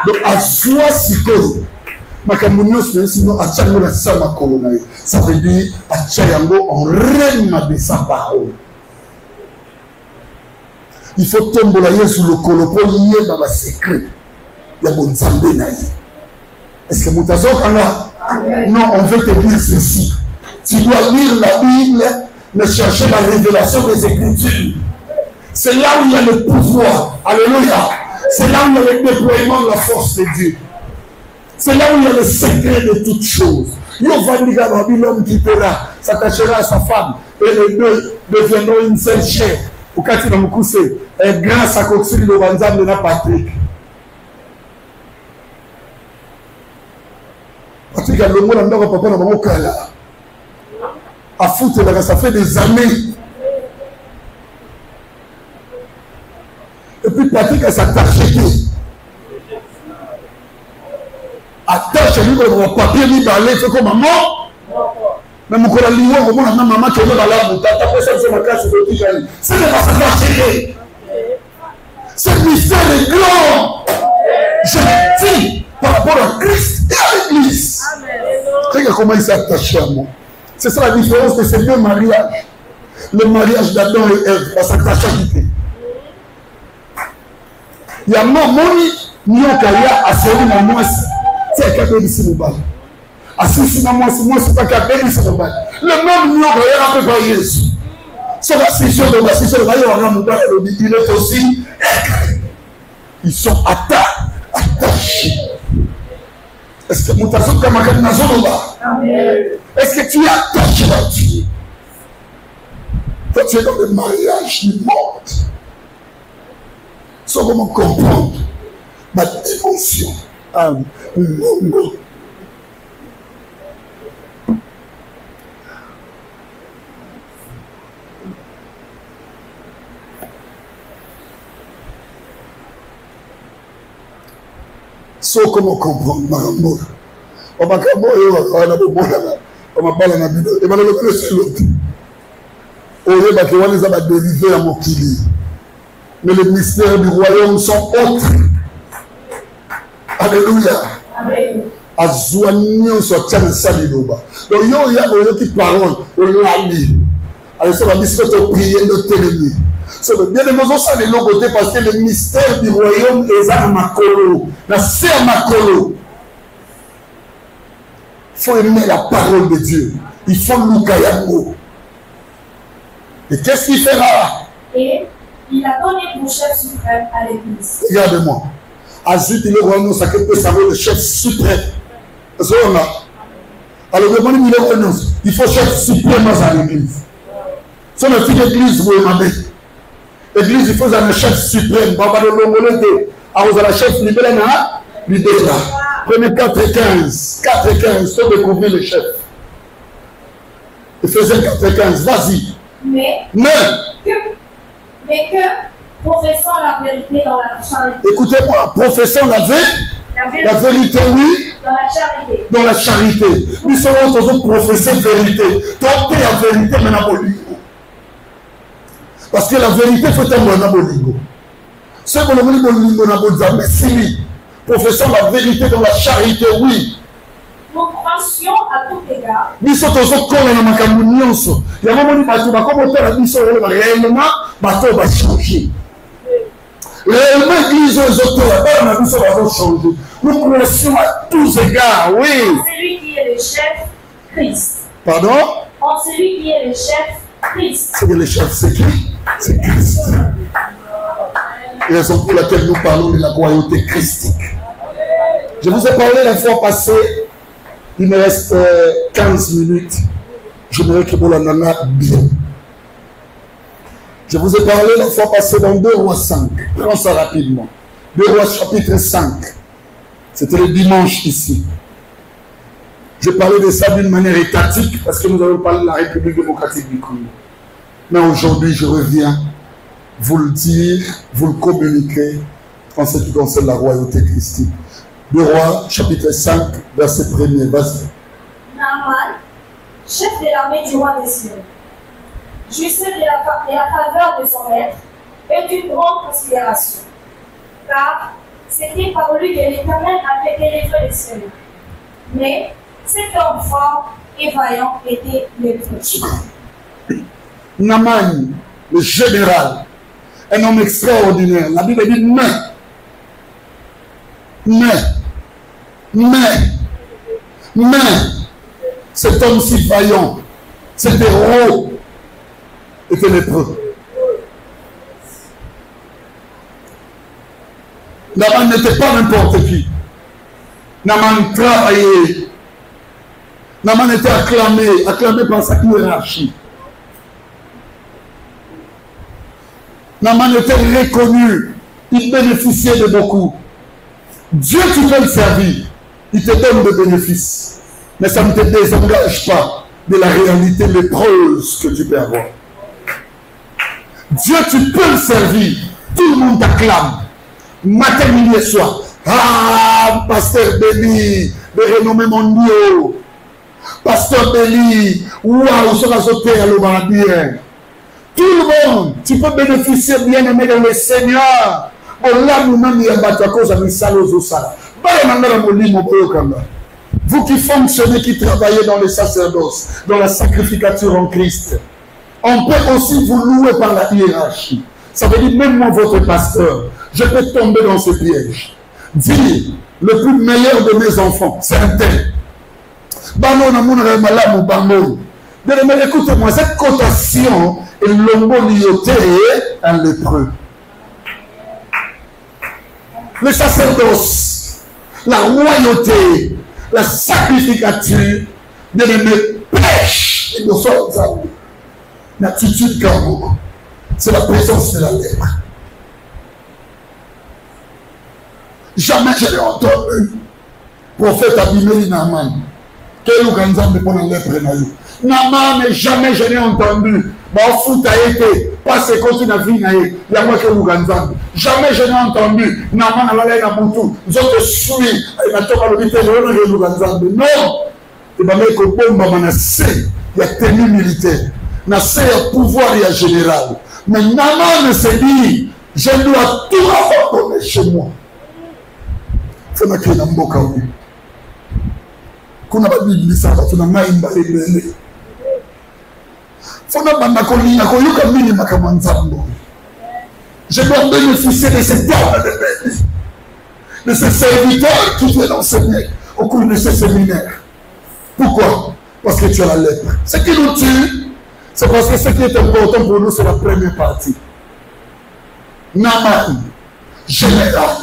Speaker 1: donc aswa sikoyo makambo nyonso sinon atiango na sa makolo na ye ça veut dire atia yango en règne de sa parole. Il faut tombola yesu lokolo po yeba ba secret ya bonzambe na ye. Est-ce que mutazokanga? Non, on veut te dire ceci. Tu dois lire la Bible, mais chercher la révélation des Écritures. C'est là où il y a le pouvoir. Alléluia. C'est là où il y a le déploiement de la force de Dieu. C'est là où il y a le secret de toutes choses. L'homme qui s'attachera à sa femme et les deux deviendront une seule chair. Et grâce à Kotsuri de Wanzam de Patrick. Patrick a le mot dans le papa dans mon cas. À foutre, ça fait des années. Et puis Patrick a s'attaché. Attache lui le papier lui balai fait comme maman mais mon collègue lui on a maman qui est là là t'as pas ça sur ma case de tout ça c'est pas ça caché ce mystère est grand je dis par rapport à Christ et à l'église regarde comment il s'est attaché à moi c'est ça la différence de ces deux mariages le mariage d'Adam et Ève va s'attacher à quitter il y a mon Nyokaya à celui de moi c'est qu'à bénir le bal. Assisi na moi c'est pas qu'à bénir le bal. Le même Nyokaya a fait par Jésus. C'est la session de la session de la il est aussi. Ils sont attachés. Est-ce que mon tasso comme un nazoba? Est-ce que tu es attaché à Dieu? Quand tu es dans le mariage du monde, sans comment comprendre ma dimension. Longo. So comment comprendre Marambo? On m'a on m'a parlé dans la Bible. Et maintenant le seul l'autre. On va dériver à mon kili. Mais les mystères du royaume sont autres. Alléluia. Azuanio so tchana saliloba. Donc yo ya oyo qui parole, oyo ali. Alors ça va dire que tu prier notre ennemi. C'est bien de nous ça les côté parce que le mystère du royaume est à makolo. La c'est makolo. Il faut aimer la parole de Dieu. Il faut l'ukayango. Et qu'est-ce qu'il fera? Et
Speaker 2: il a donné pour chef suprême à l'église.
Speaker 1: Regardez-moi. Azit il est roi, ça peut savoir le chef suprême. Alors il faut chef suprême à l'église. Si on a fait l'église, vous m'avez. Église, il faut un chef suprême. Baba de l'Ongolete. Ah, vous avez un chef libéré, libéré. Prenez 4 et 15. 4 et 15, faut découvrir le chef. Éphésiens 4 et 15, vas-y.
Speaker 2: Mais que professant la vérité dans la charité.
Speaker 1: Écoutez-moi, professant la vérité, oui.
Speaker 2: Dans la charité.
Speaker 1: Dans la charité. Nous serons toujours professés vérité. Tentez la vérité maintenant. Parce que la vérité faut être un bolingo. Ce que le bolingo n'a pas mais si professant la vérité dans la charité, oui.
Speaker 2: Nous pensions à tout égard.
Speaker 1: Nous sommes toujours comme dans ma communion. Il y a un moment où nous avons réellement, bateau va changer. Réellement, l'église aux auteurs, nous changer. Nous connaissons à tous égards, oui.
Speaker 2: En celui qui est le chef, Christ.
Speaker 1: Pardon?
Speaker 2: En celui qui est le chef, Christ.
Speaker 1: C'est le chef, c'est qui? C'est Christ. Et raison pour laquelle nous parlons de la royauté christique. Je vous ai parlé la fois passée, il me reste 15 minutes. Je voudrais que vous l'en bien. Je vous ai parlé la fois passée dans 2 Rois 5. Prends ça rapidement. 2 Rois chapitre 5. C'était le dimanche ici. Je parlais de ça d'une manière étatique parce que nous avons parlé de la République démocratique du Congo. Mais aujourd'hui, je reviens vous le dire, vous le communiquer en ce qui concerne la royauté christique. 2 Rois chapitre 5, verset 1er. Vas-y.
Speaker 2: Naaman, chef de l'armée du roi des Syriens, jouissait de la faveur de son maître et d'une grande considération, car c'était par lui que l'Éternel avait délivré les Syriens. Mais cet homme fort et vaillant était lépreux.
Speaker 1: Naaman, le général, un homme extraordinaire. La Bible dit mais, cet homme si vaillant, cet héros, était lépreux. Naaman n'était pas n'importe qui. Naaman travaillait. Naaman était acclamé par sa hiérarchie. Naaman était reconnu. Il bénéficiait de beaucoup. Dieu, tu peux le servir. Il te donne des bénéfices. Mais ça ne te désengage pas de la réalité lépreuse que tu peux avoir. Dieu, tu peux le servir. Tout le monde t'acclame. Matin, midi et soir. Ah, Pasteur Béli, de renommée mondiaux. Pasteur Béli, waouh, ça va sauter à l'Obarabien. Tout le monde, tu peux bénéficier bien aimé dans le Seigneur. Vous qui fonctionnez, qui travaillez dans le sacerdoce, dans la sacrificature en Christ, on peut aussi vous louer par la hiérarchie. Ça veut dire, même moi, votre pasteur, je peux tomber dans ce piège. Dire, le plus meilleur de mes enfants, c'est un tel. Mais écoutez-moi, cette cotation est l'homonioté un lépreux. Le sacerdoce, la royauté, la sacrificature de me pêche. Et nous sommes en l'attitude quand c'est la présence de la lèpre. Jamais je n'ai entendu prophète Abimeli Naaman. Quel Ouganzam de pour la lèpre Naaman, mais jamais je n'ai entendu. Foot a été, parce que continue à vivre, il y a moi qui Ouganzam. Jamais je n'ai entendu. Naaman a l'air à Moutou. Nous autres suivons. Il m'a tombé à l'hôpital, je Ouganzam. Non. Il m'a mis au bombe à Manassé. Il y a tenue militaire. Nassé a pouvoir, il y a général. Mais Naaman s'est dit, je dois tout abandonner chez moi. C'est ma clé dans mon cas. Kuna babili sasa tuna maimba lebele. Fona banda kolinga koyuka mini makamanzambo. Je dois bénéficier de ces dons de ces serviteurs qui viennent enseigner au cours de ces séminaires. Pourquoi? Parce que tu as la lèpre. Ce qui nous tue, c'est parce que ce qui est important pour nous, c'est la première partie. Naaman, général.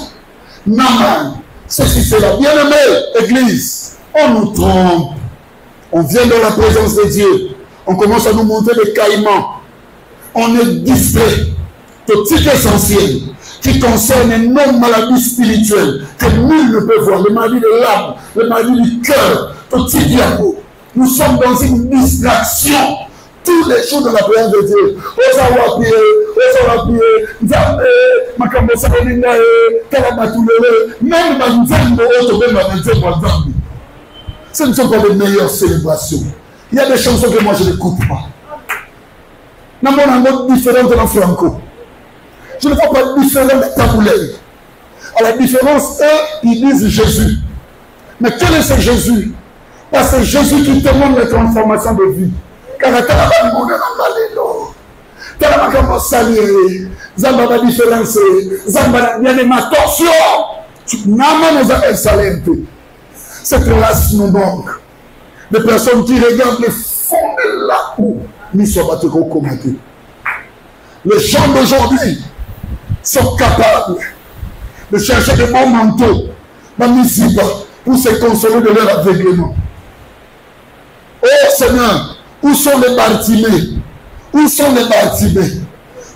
Speaker 1: Naaman, ceci, c'est la bien-aimée église. On nous trompe. On vient dans la présence de Dieu. On commence à nous montrer des caïmans. On est distrait. de titres essentiels qui concernent nos maladies spirituelles que nul ne peut voir, les maladies de l'âme, les maladies du cœur, de titres. Nous sommes dans une distraction tous les jours de la prière de Dieu. Ce ne sont pas les meilleures célébrations. Il y a des chansons que moi je n'écoute pas. Nous avons un mode différent de la Franco. Je ne vois pas différent des taboulets. À la différence, eux, ils disent Jésus. Mais quel est ce Jésus? Parce que Jésus qui témoigne les transformations de vie. Car la cette race nous manque. Des personnes qui regardent le fond de là où nous sommes battus au commenter. Les gens d'aujourd'hui sont capables de chercher des bons manteaux dans Misiba pour se consoler de leur aveuglement. Oh Seigneur, où sont les Bartimées? Où sont les Bartimées?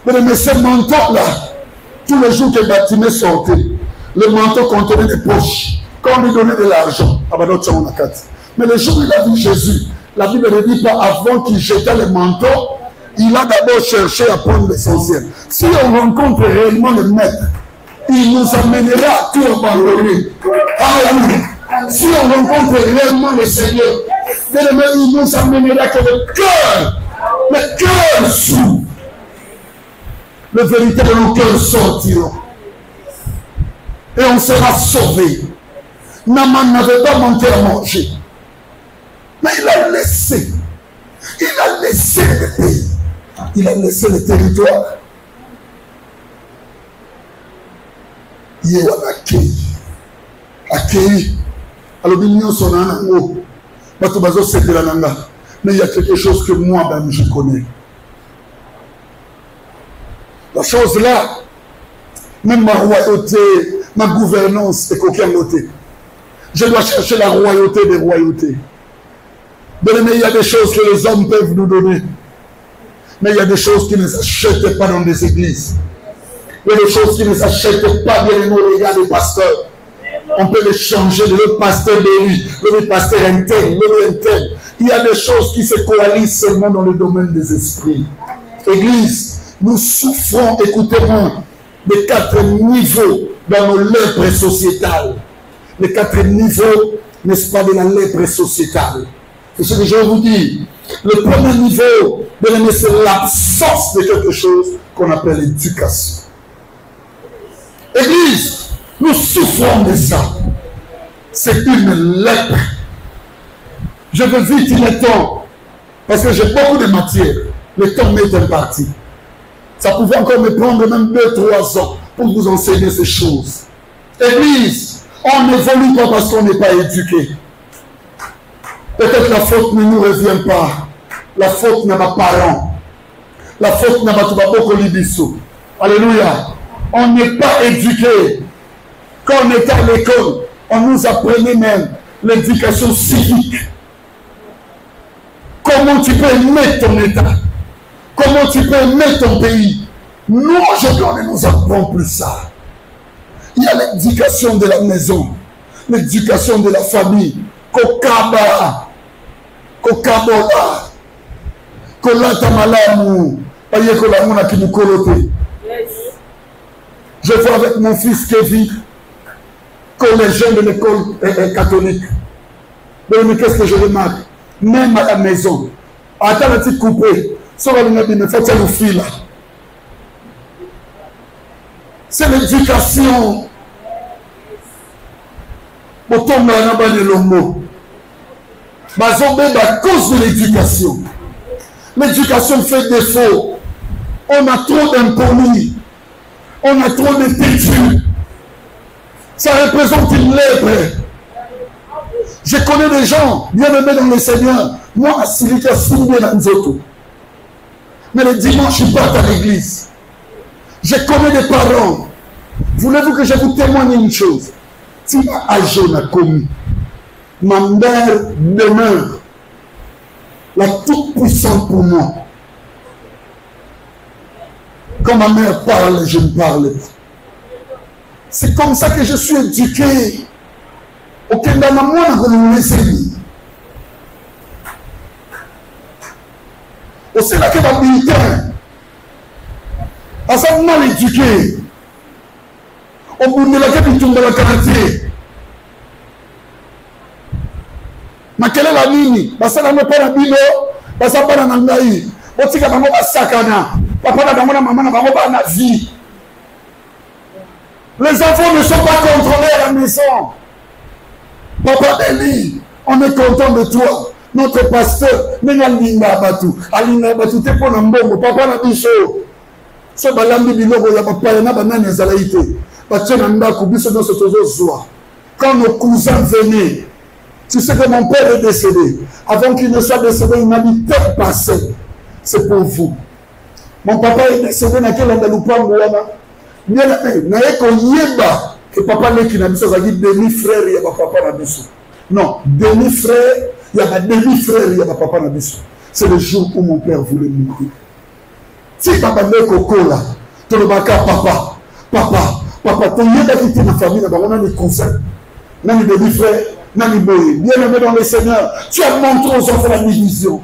Speaker 1: Mais ces manteaux-là, tous les jours que Bartimée sortait, le manteau contenait des poches. Quand on lui donnait de l'argent, mais le jour où il a vu Jésus, la Bible ne dit pas avant qu'il jetait le manteau, il a d'abord cherché à prendre l'essentiel. Si on rencontre réellement le maître, il nous amènera à tout abandonner. Si on rencontre réellement le Seigneur, il nous amènera que le cœur s'ouvre. Le véritable cœur sortira. Et on sera sauvé. Naaman n'avait pas manqué à manger. Mais il a laissé. Il a laissé le pays. Il a laissé le territoire. Il est accueilli. Accueilli. Alors, mais il y a quelque chose que moi-même je connais. La chose là, même ma royauté, ma gouvernance est qu'aucun côté. Je dois chercher la royauté des royautés. Mais il y a des choses que les hommes peuvent nous donner. Mais il y a des choses qui ne s'achètent pas dans des églises. Il y a des choses qui ne s'achètent pas bien dans les regards des pasteurs. On peut les changer de le pasteur béni, le pasteur interne, le interne. Il y a des choses qui se coalisent seulement dans le domaine des esprits. Église, nous souffrons, écoutez-moi, des 4 niveaux dans nos lèpres sociétales. Les 4 niveaux, n'est-ce pas, de la lèpre sociétale. C'est ce que je vais vous dire. Le premier niveau, c'est l'absence de quelque chose qu'on appelle l'éducation. Église, nous souffrons de ça. C'est une lèpre. Je veux vite le temps, parce que j'ai beaucoup de matière. Le temps m'est imparti. Ça pouvait encore me prendre même 2-3 ans pour vous enseigner ces choses. Église, on n'évolue pas parce qu'on n'est pas éduqué. Peut-être la faute ne nous revient pas. La faute n'a pas parent. La faute n'a pas tout beaucoup libisso. Alléluia. On n'est pas éduqué. Quand on était à l'école, on nous apprenait même l'éducation civique. Comment tu peux aimer ton État? Comment tu peux aimer ton pays? Nous, aujourd'hui, on ne nous apprend plus ça. Il y a l'éducation de la maison, l'éducation de la famille. Kokaba, Kokabola, Kolata Malamu, Ayekolamuna qui nous colote. Je vois avec mon fils Kevin, collégien de l'école catholique. Mais qu'est-ce que je remarque? Même à la maison, à ta petite coupée, c'est l'éducation. Autant à cause de l'éducation. L'éducation fait défaut. On a trop d'impolis. On a trop de têtus. Ça représente une lèpre. Je connais des gens bien aimés dans le Seigneur. Moi, à Silika, Simbe dans Nzoto. Mais le dimanche, je pars à l'église. Je connais des parents. Voulez-vous que je vous témoigne une chose? Si ma âge n'a commis, ma mère demeure la toute puissante pour moi. Quand ma mère parle, je ne parle pas. C'est comme ça que je suis éduqué. Aucun dans la moi n'a pas laissé. C'est là que ma militaire a ça mal éduqué. Au bout de la capitule de la quartier. Mais quelle est la ligne? Parce que ça n'a pas la Bible, parce que ça n'a pas la Nangaï. Parce que ça n'a pas la Sakana. Papa n'a pas la maman, n'a pas la vie. Les enfants ne sont pas contrôlés à la maison. Papa Deli, on est content de toi. Notre pasteur, n'est Alinga Batou. Alinga Batou, t'es pour l'ambon, papa n'a dit chaud. C'est balambi bilogo, il y a papa, il y a banane et zalaïté. Parce que Nanda Koubiso dans ce joie. Quand nos cousins venaient, tu sais que mon père est décédé. Avant qu'il ne soit décédé, il m'a dit tête passée. C'est pour vous. Mon papa est décédé dans quel Andaloupan, bien aimé, que papa n'est qui n'a dit ça, dit demi-frère, il y a papa n'a dit ça. Non, demi-frère, il y a demi-frère, il y a papa n'a dit ça. C'est le jour où mon père voulait mourir. Si papa n'est qu'au là, tu le baka papa, tu y es quitté ma famille, on a des conseils. On a des demi-frères, on a des boys. Bien aimé dans le Seigneur, tu as montré aux enfants la division.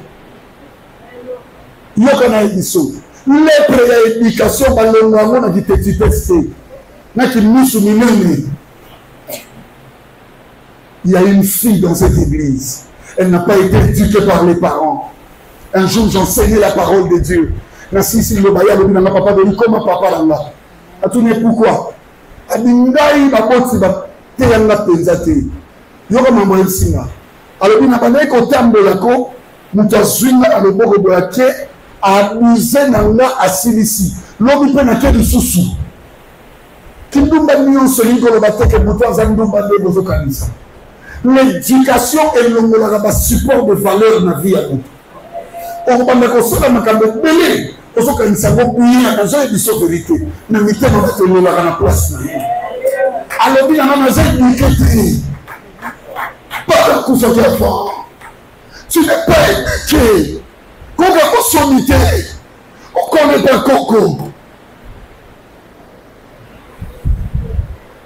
Speaker 1: Il y a qu'on a dit ça. Les prééducations, on a dit petit texte. Il y a une fille dans cette église. Elle n'a pas été éduquée par les parents. Un jour, j'enseignais la parole de Dieu. Nassisi le baya le bina papa de comment papa langa. Atune pourquoi? Adingai ba boti ba te yanga penzate. Yoko mama elsinga. Alors bina bana ko tambola ko mutazwinga aloboko de yake abuze nanga asilisi. Lobi pe na ke lisusu. Kindumba niyo solingo lo bateke mutanza ndumba ndebo zo kanisa. L'éducation est le support de valeur dans la vie à nous. On va me consoler ma caméra belé. On se connaît ça beaucoup bien dans une édition vérité. Mais mettez dans la place. Alors bien on a éduqué. Pas un coup sur tes enfants. Tu n'es pas éduqué. Qu'on va consommer. On connaît pas coco.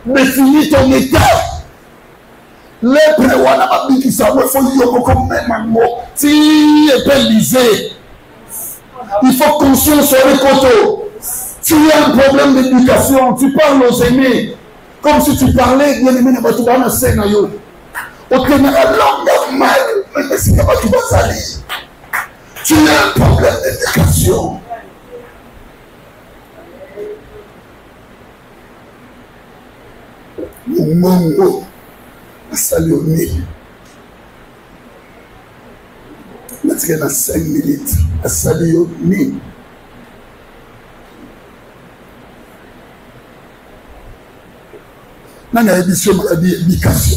Speaker 1: Définis ton état. Les préwana babiki ça ouais faut yoko comme même mot si épélisé il faut conscience sur le coteau. Tu as un problème d'éducation, tu parles aux aînés comme si tu parlais bien aimé na batu bana sena yo okena la langue normale mais c'est pas tu vas salir. Tu as un problème d'éducation. Mongo salut au mille. Parce qu'il y a 5 minutes. Salut au mille. Dans la édition de l'éducation,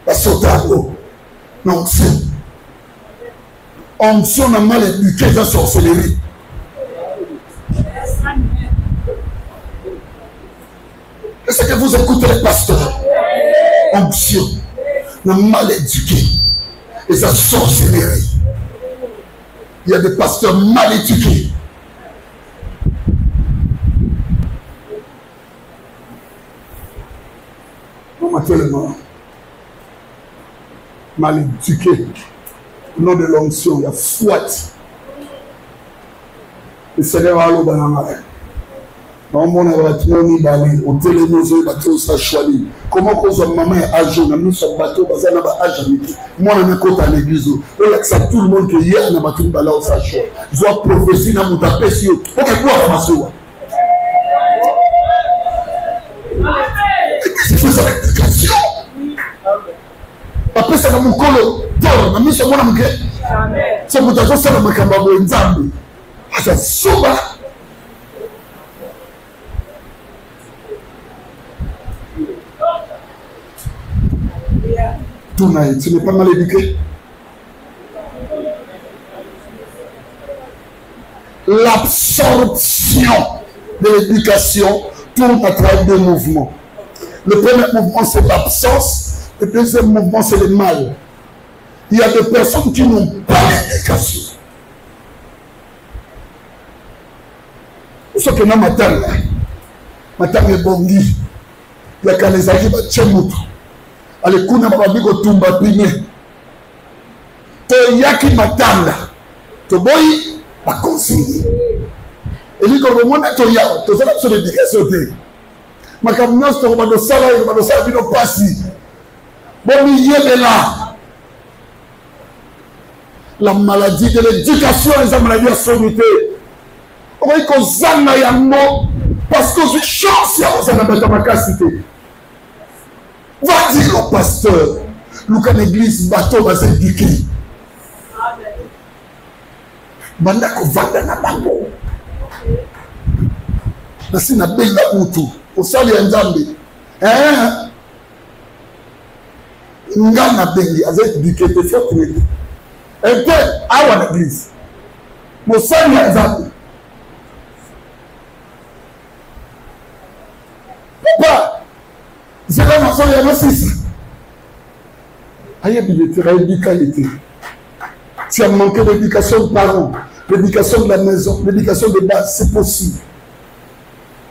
Speaker 1: la sotaro, l'onction. Onction n'a mal éduqué dans la sorcellerie. Est-ce que vous écoutez les pasteurs? Onction. Mal éduqué et ça sorcellerie. Il y a des pasteurs mal éduqués. Actuellement, mal éduqué. Au nom de l'onction, il y a fouette. Le Seigneur a l'eau dans la main. Comment cause maman est âgée, on a mis son bateau, parce qu'on a âgé. Moi, on a côté à l'église. On a tout le monde qui est hier, on a battu une balle au sachant. Je vois prophétie dans mon tapé sur. On a quoi à faire? Qu'est-ce que c'est ça l'éducation? Après, c'est dans mon colo. On a mis sur mon âme. C'est mon tapé, c'est dans mon cambabo, une zambi. C'est souvent. Tu n'es pas mal éduqué. L'absorption de l'éducation tourne à travers deux mouvements. Le premier mouvement, c'est l'absence. Le deuxième mouvement, c'est le mal. Il y a des personnes qui n'ont pas d'éducation. soki na matanga ebongi yaka ezalaki batie moto alekuna bababi kotumba pime toyaki matanga toboyi bakonsigne eliko komona toya tozala biso d'éducation te makambo nyonso tokoba tosala bino mpasi bomiyebela la maladie de l'éducation eza maladie ya soni te okoki kozanga yango parce que ozwi chance ya kozala bato makasi te va dire au pasteur luka na église bato baza éduqué banda kovanda na bango nasi nabenga utu osali ya nzambe nga nabengi aza éduqué te fiokine te ete awa na église mosali ya nzambe papa zela maso yango sisa ayebi lettre ayebika ye te tu as manqué l'éducation de parents l'éducation de la maison l'éducation de base c'est possible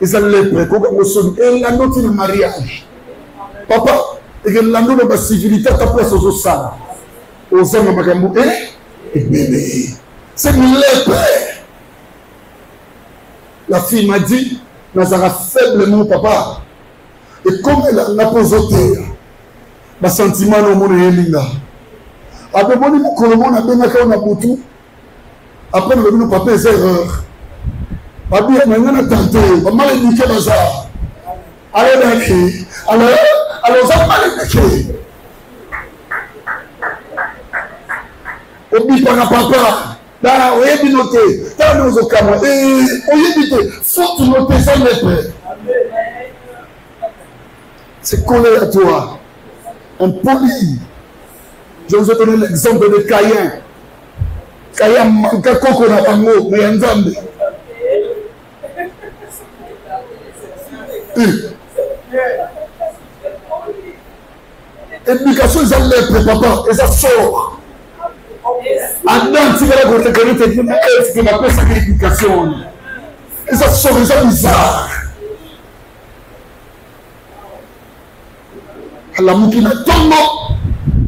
Speaker 1: eza lepre kokango soni elando ti na mariage papa ekelando na basivilité ata place ozosala ozanga makambo ebele c'est lepre. La fille m'a dit nazala faiblement papa et comme elle n'a pas osé ma sentiment no mona yelinga après boni mokolo mona bengaka na butu après le bino papa c'est erreur babi na ngana tante ba mal éduqué baza allez daki alors ça mal éduqué obi pana papa da oyebi noté ta nous au kama oyebi te faut noter ça n'est c'est collé à toi impoli. Je vous ai donné l'exemple de Caïn. Caïn manqua coco na bango mais nzambe éducation ils ont lèpre papa et ça sort Adam tu vas la reconnaître est-ce que ma personne éducation et ça sort ils sont bizarre la mukina tombo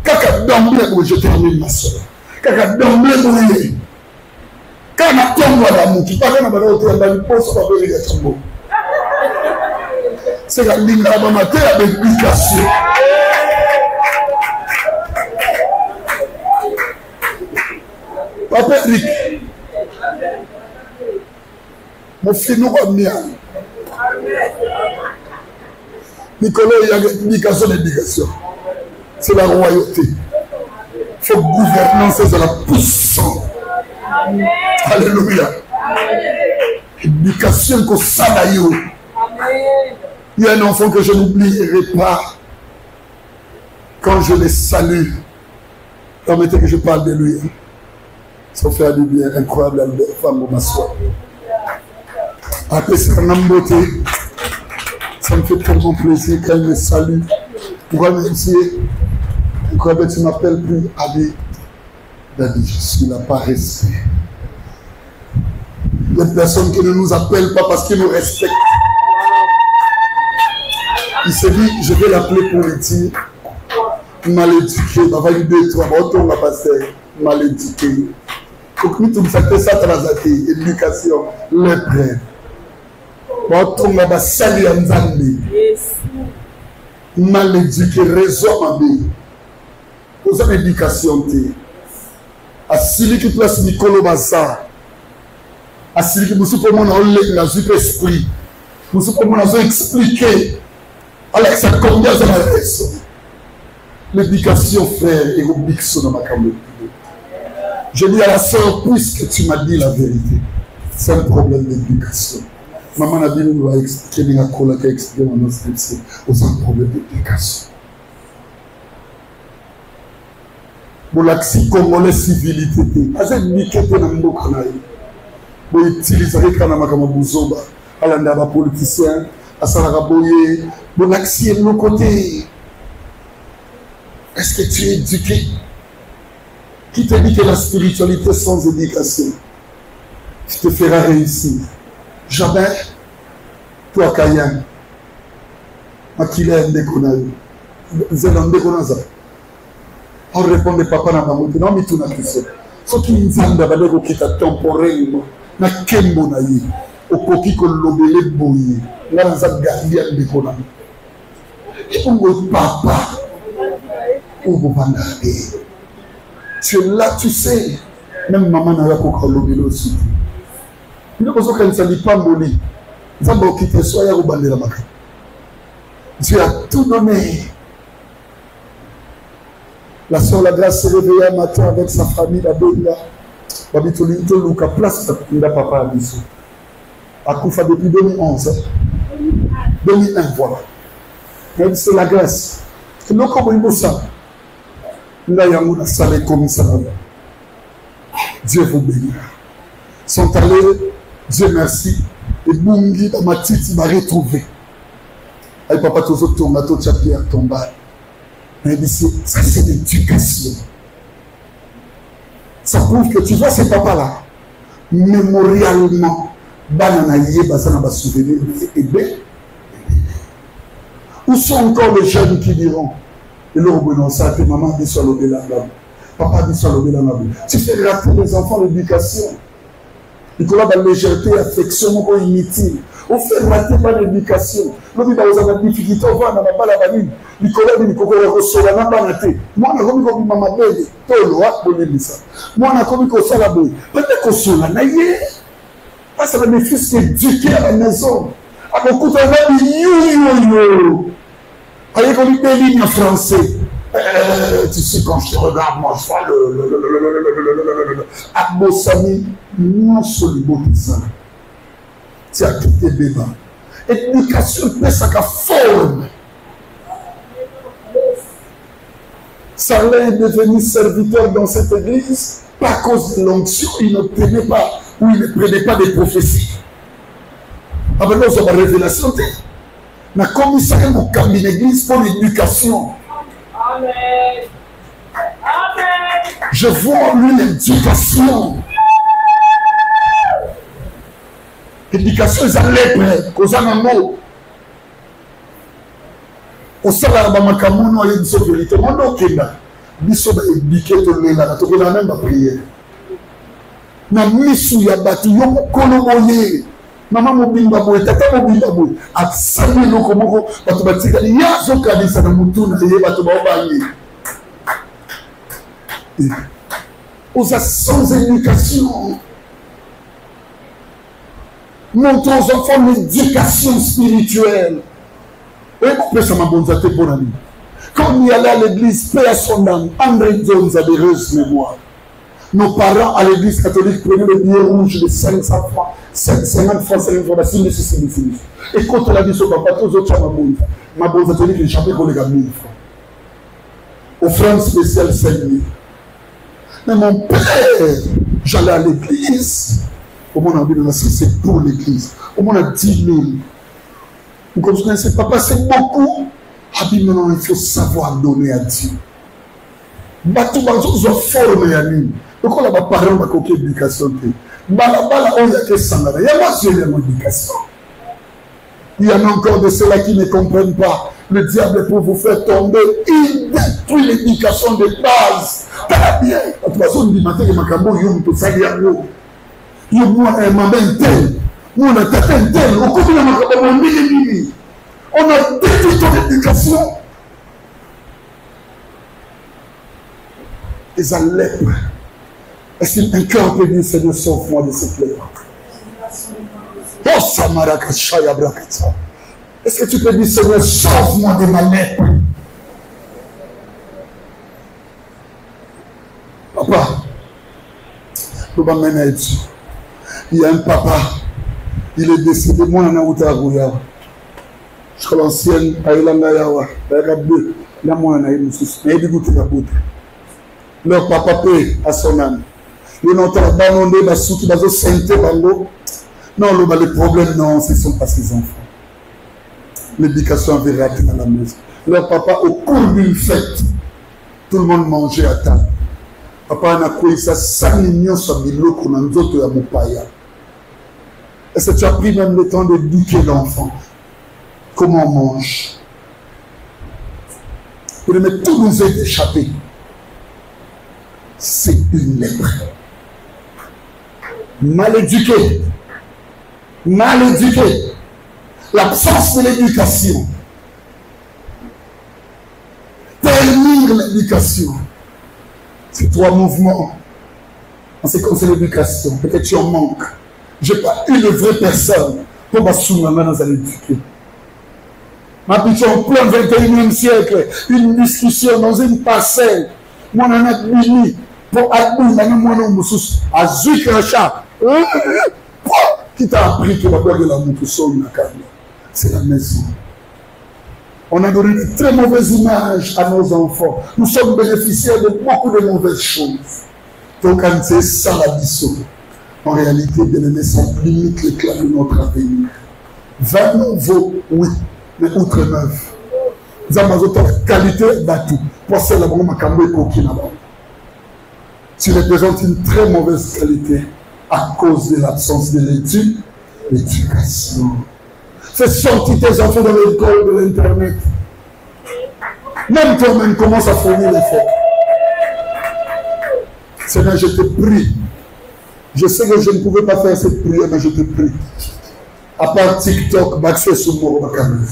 Speaker 1: kaka d'emblée pour je termine ma soeur kaka d'emblée pour lui kana tombo la muki pas na bana autour dans le poste pour aller à tombo c'est la ligne à ma matin avec éducation papa Rick mon fils nous va bien Nicolas, il y a l'éducation. C'est la royauté. Il faut gouvernance, c'est la puissance. Alléluia. Éducation qu'on s'anaïo. Il y a un enfant que je n'oublierai pas. Quand je les salue, permettez que je parle de lui. Ça fait du bien incroyable à la femme ou ma soeur. Après, c'est un homme beauté. Ça me fait tellement plaisir quand il me salue. Pourquoi me dire, pourquoi tu ne m'appelles plus Abi? Daddy, je suis là par respect. Il y a des personnes qui ne nous appellent pas parce qu'ils nous respectent. Il s'est dit, je vais l'appeler pour lui dire, mal éduqué, il va valider toi, on va passer, mal éduqué. Donc nous, tout ça, ça transité, éducation, les prêts. On va saluer Nzambe. Mal éduqué, raison ma vie. Vous avez l'éducation. À celui qui place Nicolo Bassa. À celui qui vous soupe mon esprit. Vous soupe mon expliquer. Alors ça combien ça m'a raison. L'éducation, frère, et oublie que dans ma caméra. Je dis à la sœur, puisque tu m'as dit la vérité, c'est un problème d'éducation. Maman a dit, nous va expliquer, nous va expliquer mon inscription. C'est un problème d'éducation. Pour l'accès congolais civilité, c'est une niquette dans le canal. Pour utiliser les canaux comme Bouzoba, à l'endroit des politiciens, à Saragaboye, pour l'accès de nos côtés. Est-ce que tu es éduqué? Qui te dit que la spiritualité sans éducation, tu te feras réussir? Jamais, toi, Kayan, Makila Ndekonayo, Zelan Ndekonaza. On répond de papa na mamoto, non, mais tout n'a question. Ce qui nous a d'abord au kita temporellement, na kembo na yi, au koki ko lobele boye, là dans un gardien Ndekonayo. Et on dit papa, où vous venez? Tu es là, tu sais, même maman n'a pas encore lobele aussi. Il ne faut qu'elle ne s'allie pas molli. Dieu a tout donné. La soeur La Grâce s'est réveillée un matin avec sa famille, la Béla. Babitolito Luka, place de papa Abisso. A Koufa depuis 2011. 2001, voilà. Mais c'est La Grâce. C'est nous comme il ça. Nous avons salé comme ça. Dieu vous bénira. Sont allés, Dieu merci. Et Bungi dans ma tête, il m'a retrouvé. Et papa, tous autres tombent, tout ça, Pierre tombe. Mais il dit, ça c'est l'éducation. Ça prouve que tu vois ces papas-là, mémorialement, bananaïe, basana, bas souvenir, et bien. Où sont encore les jeunes qui diront, et là, on ça, que maman dit sur l'obé là, papa dit sur l'obé là, tu fais rater les enfants l'éducation. Nicolas dans légèreté, affection, on inutile. On fait rater par l'éducation. L'homme dans les difficultés, on va dans la balle à banine. Nicolas dit Nicolas reçoit la banate. Moi, on a commis comme maman belle. Tolo, on dit ça. Moi, on a commis comme ça la belle. Peut-être qu'on se la naïe. Parce que mes fils sont éduqués à la maison. À beaucoup de gens, yo. Voyez qu'on dit des lignes en français. Tu sais, quand je te regarde, moi, je vois le Abosami, non seulement ça. Tu as quitté Béba. Éducation, c'est ça qui forme. Salin est devenu serviteur dans cette église, pas à cause de l'onction, il ne prenait pas, ou il ne prenait pas des prophéties. Après, nous avons la révélation. On a commissariat au cabinet d'église pour l'éducation. Amen. Amen. Je vois en lui l'éducation. L'éducation, c'est lèpre, cause un mot. Au salaire de Makamono, il y a une seule vérité. Mon nom est là. Biso ba éduqué tout le monde. Tu peux même pas prier. Na misu ya bati yo kolomoye. Maman mobimba boy, tata mobimba boy. Atsami loko moko batu batika ya zo kabisa na mutuna ye batu ba obangi. Aux sans éducation. Montrons aux enfants l'éducation spirituelle. Et pourquoi ça m'a bonzaté pour la nuit? Quand on y allait à l'église, paix à son âme, André Jones a des heureuses mémoires. Nos parents à l'église catholique prenaient le billet rouge de 500 francs, 50 francs, 50 francs, c'est et quand on a dit au papa, tous les autres ma bonne catholique, j'ai jamais collé à 1000 francs. Offrande spéciale 5 000. Mais mon père, j'allais à l'église. Au moins, on a dit, c'est pour l'église. Au moins, on a 10 000. Vous comprenez, c'est papa, c'est beaucoup. Ah, puis maintenant, il faut savoir donner à Dieu. Batou, ils ont formé à nous. Donc, on a pas parlé de la éducation. Bala, on a que ça. Il y a pas de l'éducation. Il y en a encore de ceux-là qui ne comprennent pas. Le diable, pour vous faire tomber, il détruit l'éducation de base. Très bien. De toute façon, on dit matin que Makambo, il peut salir l'eau. Il y a un maman tel. On a tapé un tel. On continue à Makambo, on a détruit ton éducation. Ils ont lèpre. Est-ce qu'un cœur peut dire, Seigneur, sauve-moi de cette lèpre? Oh, Samaraka Shaya Brakata. Est-ce que tu peux dire, Seigneur, sauve-moi de ma lèpre? Papa, nous allons mener ici. Il y a un papa, il est décédé, moi, en Aouta Gouya. Je suis l'ancienne, à Ilanga Yawa, à Rabbe, là, moi, en Aïmoussous, mais il dit, leur papa paie à son âme. Le nom de abandonné, la soute, la santé, bango. Non, les problèmes, non, ce ne sont pas ses enfants. L'éducation avait raté dans la maison. Leur papa, au cours d'une fête, tout le monde mangeait à table. Papa a quoi ça 5 millions sur Bilo qu'on a d'autres à Moupaya. Est-ce que tu as pris même le temps d'éduquer l'enfant? Comment on mange? Pour ne tout nous est échappé. C'est une lèpre. Mal éduqué. Mal éduqué. L'absence de l'éducation termine l'éducation. C'est 3 mouvements. En ce qui concerne l'éducation, peut-être tu en manques. Je n'ai pas eu de vraie personne pour m'assumer dans l'éducation. Ma petite, en plein 21e siècle, une discussion dans une parcelle. Moi, on a mis pour admettre, moi, on a Zouik Racha. Qui t'a appris que la gloire de l'amour pour son c'est la maison. On a donné de très mauvaises images à nos enfants. Nous sommes bénéficiaires de beaucoup de mauvaises choses. Donc, quand c'est ça la mission, en réalité, bien aimé, ça limite l'éclat de notre avenir. 20 nouveaux, oui, mais outre 9. Nous avons une qualité d'atout. Pour cela, nous avons tu représentes une très mauvaise qualité à cause de l'absence de l'éducation. Fais sortir tes enfants dans l'école de l'Internet. Même toi-même, commence à fournir l'effort. Seigneur, je te prie. Je sais que je ne pouvais pas faire cette prière, mais je te prie. À part TikTok, Maxé Soumour, Bakame.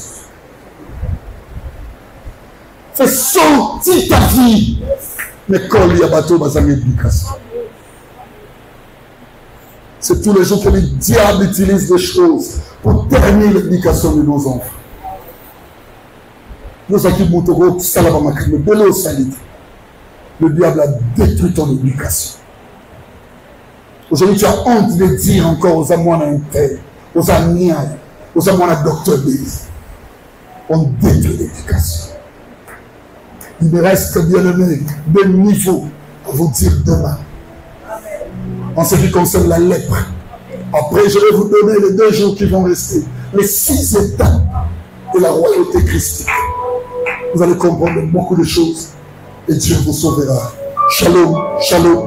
Speaker 1: Fais sortir ta vie. Mais quand il y a bateau, il y a une éducation. C'est tous les jours que le diable utilise des choses pour terminer l'éducation de nos enfants. Nous avons le diable a détruit ton éducation. Aujourd'hui, tu as honte de dire encore aux amours internes, aux amis, aux amours docteur Bise. On détruit l'éducation. Il me reste, bien aimé, des niveaux à vous dire demain. En ce qui concerne la lèpre. Après, je vais vous donner les 2 jours qui vont rester. Les 6 étapes de la royauté christique. Vous allez comprendre beaucoup de choses. Et Dieu vous sauvera. Shalom, shalom.